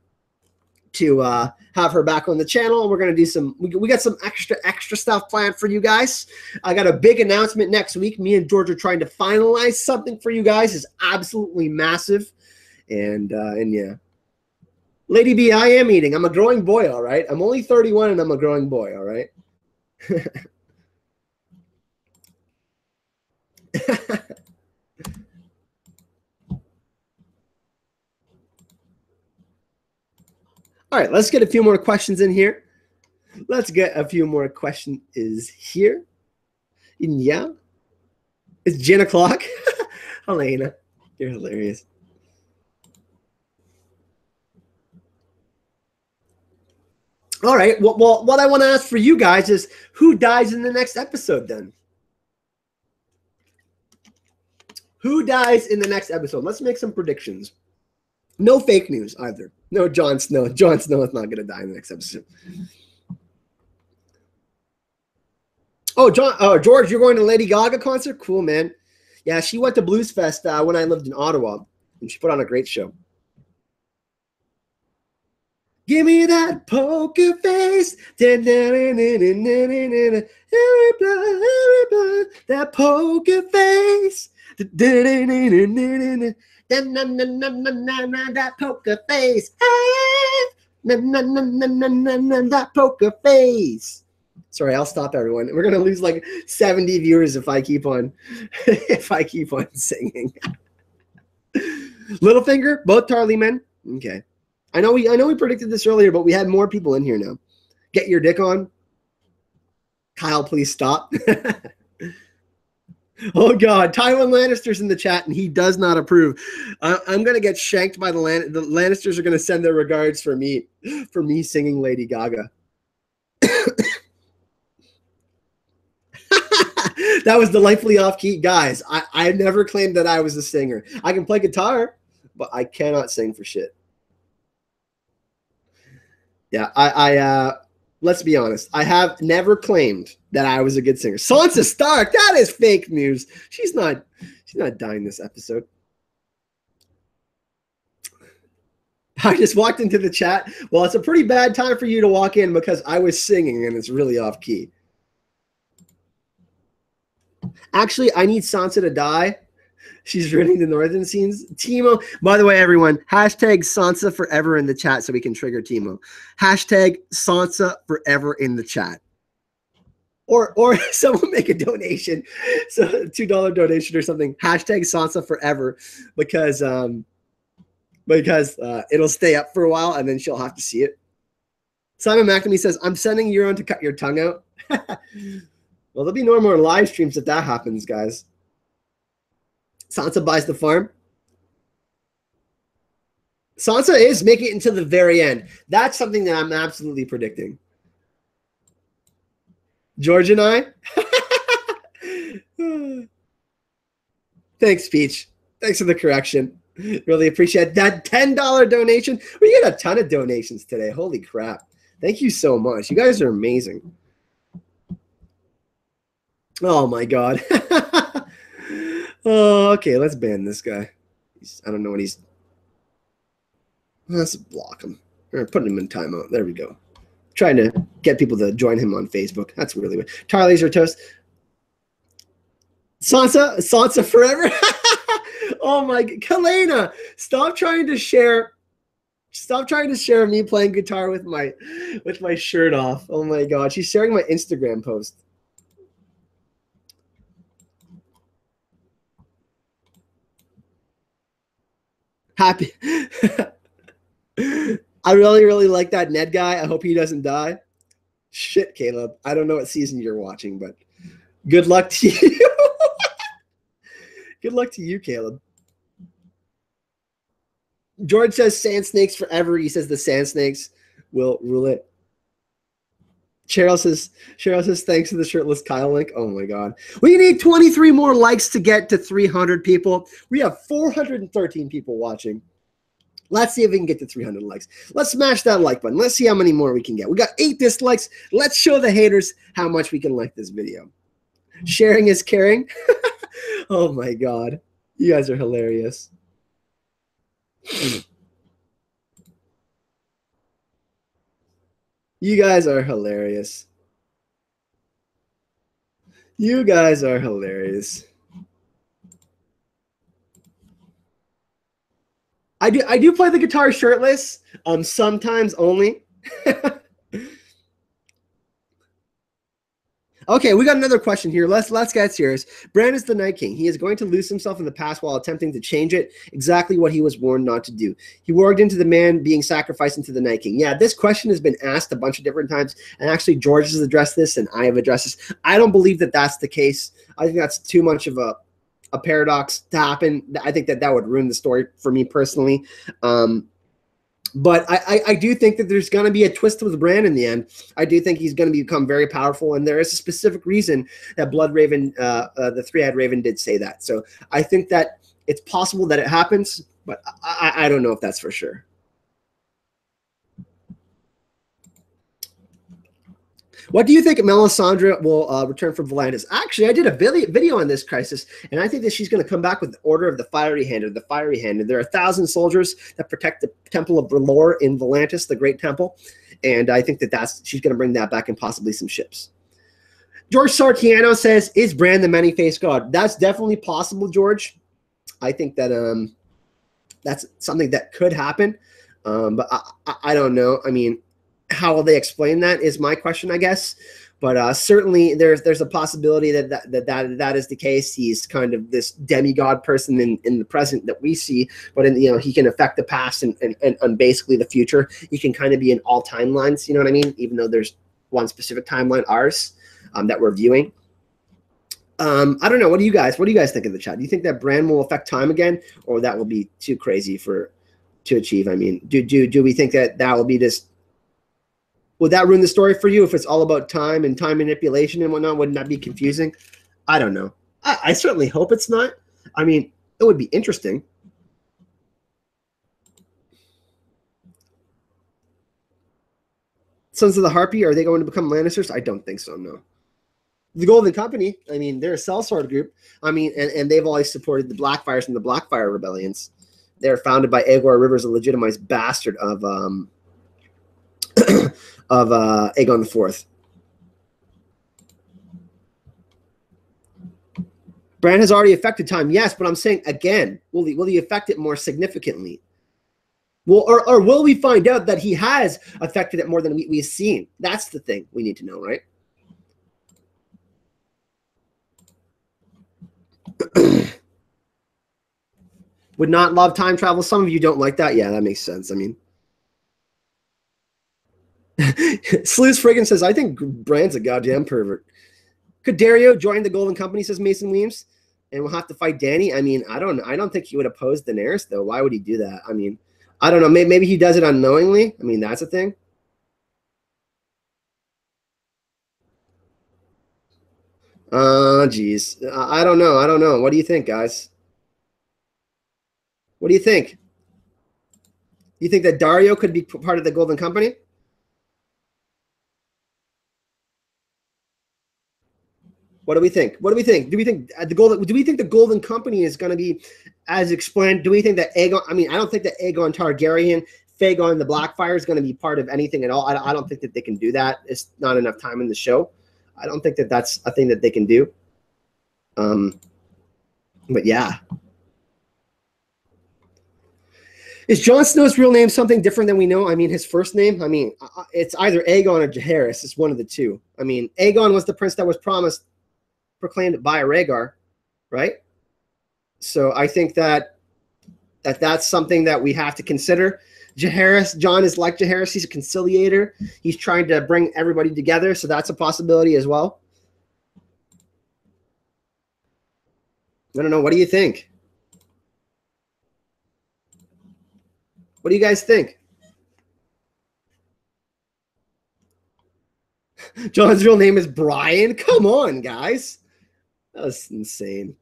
to have her back on the channel. We're going to do we got some extra stuff planned for you guys. I got a big announcement next week. Me and George are trying to finalize something for you guys. It's absolutely massive. And yeah. Lady B, I am eating. I'm a growing boy, all right? I'm only 31 and I'm a growing boy, all right? All right, let's get a few more questions in here. Let's get a few more questions here. Yeah. It's gin o'clock. Helena, you're hilarious. All right. Well, what I want to ask for you guys is who dies in the next episode then? Who dies in the next episode? Let's make some predictions. No fake news either. No Jon Snow. Jon Snow is not going to die in the next episode. Oh, George, you're going to Lady Gaga concert? Cool, man. Yeah, she went to Blues Fest when I lived in Ottawa, and she put on a great show. Give me that poker face. That poker face. That poker face. That poker face. Sorry, I'll stop everyone. We're gonna lose like 70 viewers if I keep on singing. Littlefinger, both Tarly men. Okay. I know we predicted this earlier, but we had more people in here now. Get your dick on. Kyle, please stop. Oh God, Tywin Lannister's in the chat, and he does not approve. I'm gonna get shanked by the Lannisters. Are gonna send their regards for me singing Lady Gaga. That was delightfully off key, guys. I never claimed that I was a singer. I can play guitar, but I cannot sing for shit. Yeah, I let's be honest. I have never claimed that I was a good singer. Sansa Stark, that is fake news. She's not dying this episode. I just walked into the chat. Well, it's a pretty bad time for you to walk in because I was singing and it's really off key. Actually, I need Sansa to die. She's ruining the northern scenes. Timo, by the way, everyone, hashtag Sansa forever in the chat so we can trigger Timo. Hashtag Sansa forever in the chat. Or someone make a donation. So $2 donation or something. Hashtag Sansa forever because it'll stay up for a while and then she'll have to see it. Simon McNamee says, I'm sending Euron to cut your tongue out. Well, there'll be no more live streams if that happens, guys. Sansa buys the farm. Sansa is making it into the very end. That's something that I'm absolutely predicting. George and I. Thanks, Peach. Thanks for the correction. Really appreciate that $10 donation. We get a ton of donations today. Holy crap. Thank you so much. You guys are amazing. Oh, my God. Oh, okay, let's ban this guy. I don't know what he's... Let's block him. Or putting him in timeout. There we go. Trying to get people to join him on Facebook. That's really weird. Tar Laser Toast. Sansa forever. Oh my God. Kalena, stop trying to share Stop trying to share me playing guitar with my shirt off. Oh my god, she's sharing my Instagram post. Happy. I really, really like that Ned guy. I hope he doesn't die. Shit, Caleb. I don't know what season you're watching, but good luck to you. Good luck to you, Caleb. George says sand snakes forever. He says the sand snakes will rule it. Cheryl says thanks to the shirtless Kyle link. Oh my god. We need 23 more likes to get to 300 people. We have 413 people watching. Let's see if we can get to 300 likes. Let's smash that like button. Let's see how many more we can get. We got 8 dislikes. Let's show the haters how much we can like this video. Sharing is caring. Oh my god. You guys are hilarious. You guys are hilarious. You guys are hilarious. I do play the guitar shirtless, sometimes only. Okay, we got another question here. Let's get serious. Bran is the Night King. He is going to lose himself in the past while attempting to change it, exactly what he was warned not to do. He warged into the man being sacrificed into the Night King. Yeah, this question has been asked a bunch of different times, and actually George has addressed this, and I have addressed this. I don't believe that that's the case. I think that's too much of a paradox to happen. I think that would ruin the story for me personally. But I do think that there's going to be a twist with Bran in the end. I do think he's going to become very powerful, and there is a specific reason that Bloodraven, the three-eyed raven, did say that. So I think that it's possible that it happens, but I don't know if that's for sure. What do you think Melisandre will return from Volantis? Actually, I did a video on this crisis, and I think that she's going to come back with the Order of the Fiery Hand, or the Fiery Hand. And there are 1,000 soldiers that protect the Temple of Brelor in Volantis, the Great Temple. And I think that she's going to bring that back and possibly some ships. George Sartiano says, is Bran the many-faced god? That's definitely possible, George. I think that that's something that could happen. But I don't know. I mean, how will they explain that is my question, I guess. But certainly there's a possibility that is the case. He's kind of this demigod person in the present that we see, but he can affect the past and basically the future. He can kind of be in all timelines, you know what I mean? Even though there's one specific timeline, ours, that we're viewing. I don't know. What do you guys think in the chat? Do you think that Bran will affect time again, or that will be too crazy to achieve? I mean, do we think that will be just? Would that ruin the story for you if it's all about time and time manipulation and whatnot? Wouldn't that be confusing? I don't know. I certainly hope it's not. I mean, it would be interesting. Sons of the Harpy, are they going to become Lannisters? I don't think so, no. The Golden Company, I mean, they're a sellsword group. I mean, and they've always supported the Blackfires and the Blackfire rebellions. They're founded by Aegor Rivers, a legitimized bastard of Aegon IV. Bran has already affected time, yes, but I'm saying again, will he affect it more significantly? Well, or will we find out that he has affected it more than we've seen? That's the thing we need to know, right? Would not love time travel. Some of you don't like that. Yeah, that makes sense. I mean, Sleuth Friggin says, I think Bran's a goddamn pervert. Could Dario join the Golden Company, says Mason Weems, and we'll have to fight Danny? I mean, I don't think he would oppose Daenerys, though. Why would he do that? I mean, I don't know. Maybe he does it unknowingly. I mean, that's a thing. Geez. I don't know. I don't know. What do you think, guys? What do you think? You think that Dario could be part of the Golden Company? What do we think? What do we think? Do we think the Golden Company is going to be as explained? Do we think that Aegon? I mean, I don't think that Aegon Targaryen, Fagon, the Blackfire is going to be part of anything at all. I don't think that they can do that. It's not enough time in the show. I don't think that that's a thing that they can do. But yeah. Is Jon Snow's real name something different than we know? I mean, his first name? I mean, it's either Aegon or Jaehaerys. It's one of the two. I mean, Aegon was the prince that was proclaimed by Rhaegar, right? So I think that's something that we have to consider. Jon is like Jaehaerys. He's a conciliator. He's trying to bring everybody together, so that's a possibility as well. I don't know. What do you think? What do you guys think? Jon's real name is Brian? Come on, guys. That's insane.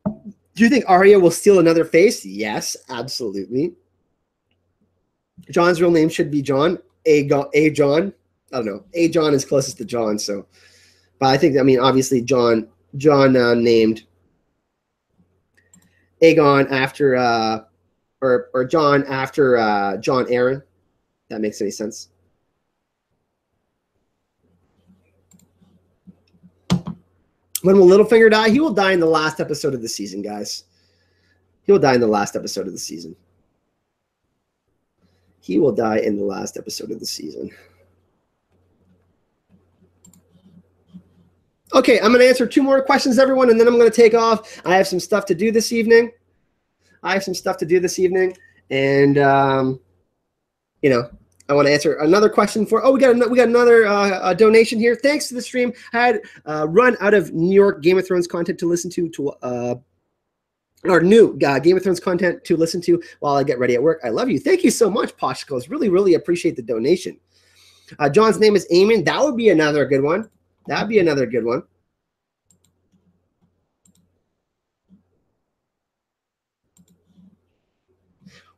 Do you think Arya will steal another face? Yes, absolutely. Jon's real name should be Jon. Jon. I don't know. Jon is closest to Jon, so. But I think, I mean, obviously Jon named Aegon after, or Jon after Jon Arryn. That makes any sense. When will Littlefinger die? He will die in the last episode of the season, guys. He will die in the last episode of the season. He will die in the last episode of the season. Okay, I'm going to answer 2 more questions, everyone, and then I'm going to take off. I have some stuff to do this evening. And, you know, I want to answer another question for. Oh, we got another donation here. Thanks to the stream. I had run out of New York Game of Thrones content to listen to or new Game of Thrones content to listen to while I get ready at work. I love you. Thank you so much, Poshkos. Really, really appreciate the donation. Jon's name is Aemon. That would be another good one. That'd be another good one.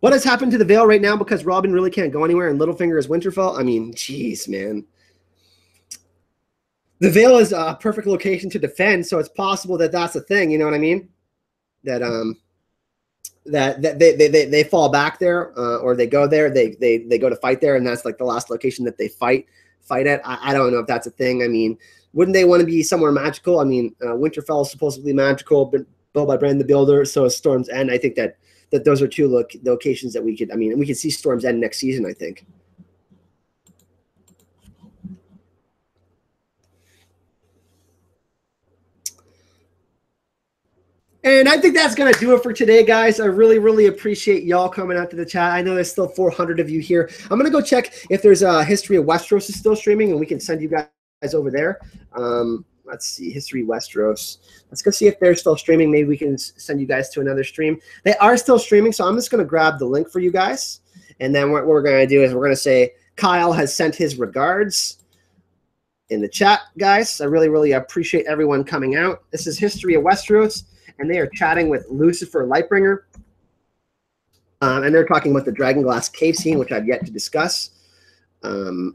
What has happened to the Vale right now because Robin really can't go anywhere and Littlefinger is Winterfell? I mean, jeez, man. The Vale is a perfect location to defend, so it's possible that that's a thing. You know what I mean? That they fall back there, or they go there. They go to fight there, and that's like the last location that they fight at. I don't know if that's a thing. I mean, wouldn't they want to be somewhere magical? I mean, Winterfell is supposedly magical, but built by Bran the Builder, so is Storm's End. I think that those are 2 locations that we could. I mean, we could see Storm's End next season, I think. And I think that's going to do it for today, guys. I really, really appreciate y'all coming out to the chat. I know there's still 400 of you here. I'm going to go check if there's a History of Westeros is still streaming, and we can send you guys over there. Let's see, History Westeros. Let's go see if they're still streaming. Maybe we can send you guys to another stream. They are still streaming, so I'm just going to grab the link for you guys. And then what we're going to do is we're going to say Kyle has sent his regards in the chat, guys. I really, really appreciate everyone coming out. This is History of Westeros, and they are chatting with Lucifer Lightbringer. And they're talking about the Dragonglass cave scene, which I've yet to discuss. But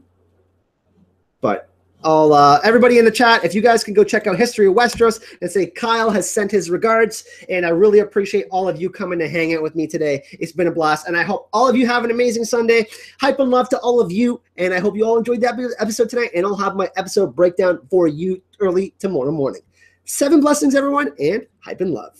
I'll everybody in the chat, if you guys can go check out History of Westeros and say Kyle has sent his regards, and I really appreciate all of you coming to hang out with me today. It's been a blast, and I hope all of you have an amazing Sunday. Hype and love to all of you, and I hope you all enjoyed that episode tonight, and I'll have my episode breakdown for you early tomorrow morning. 7 blessings, everyone, and hype and love.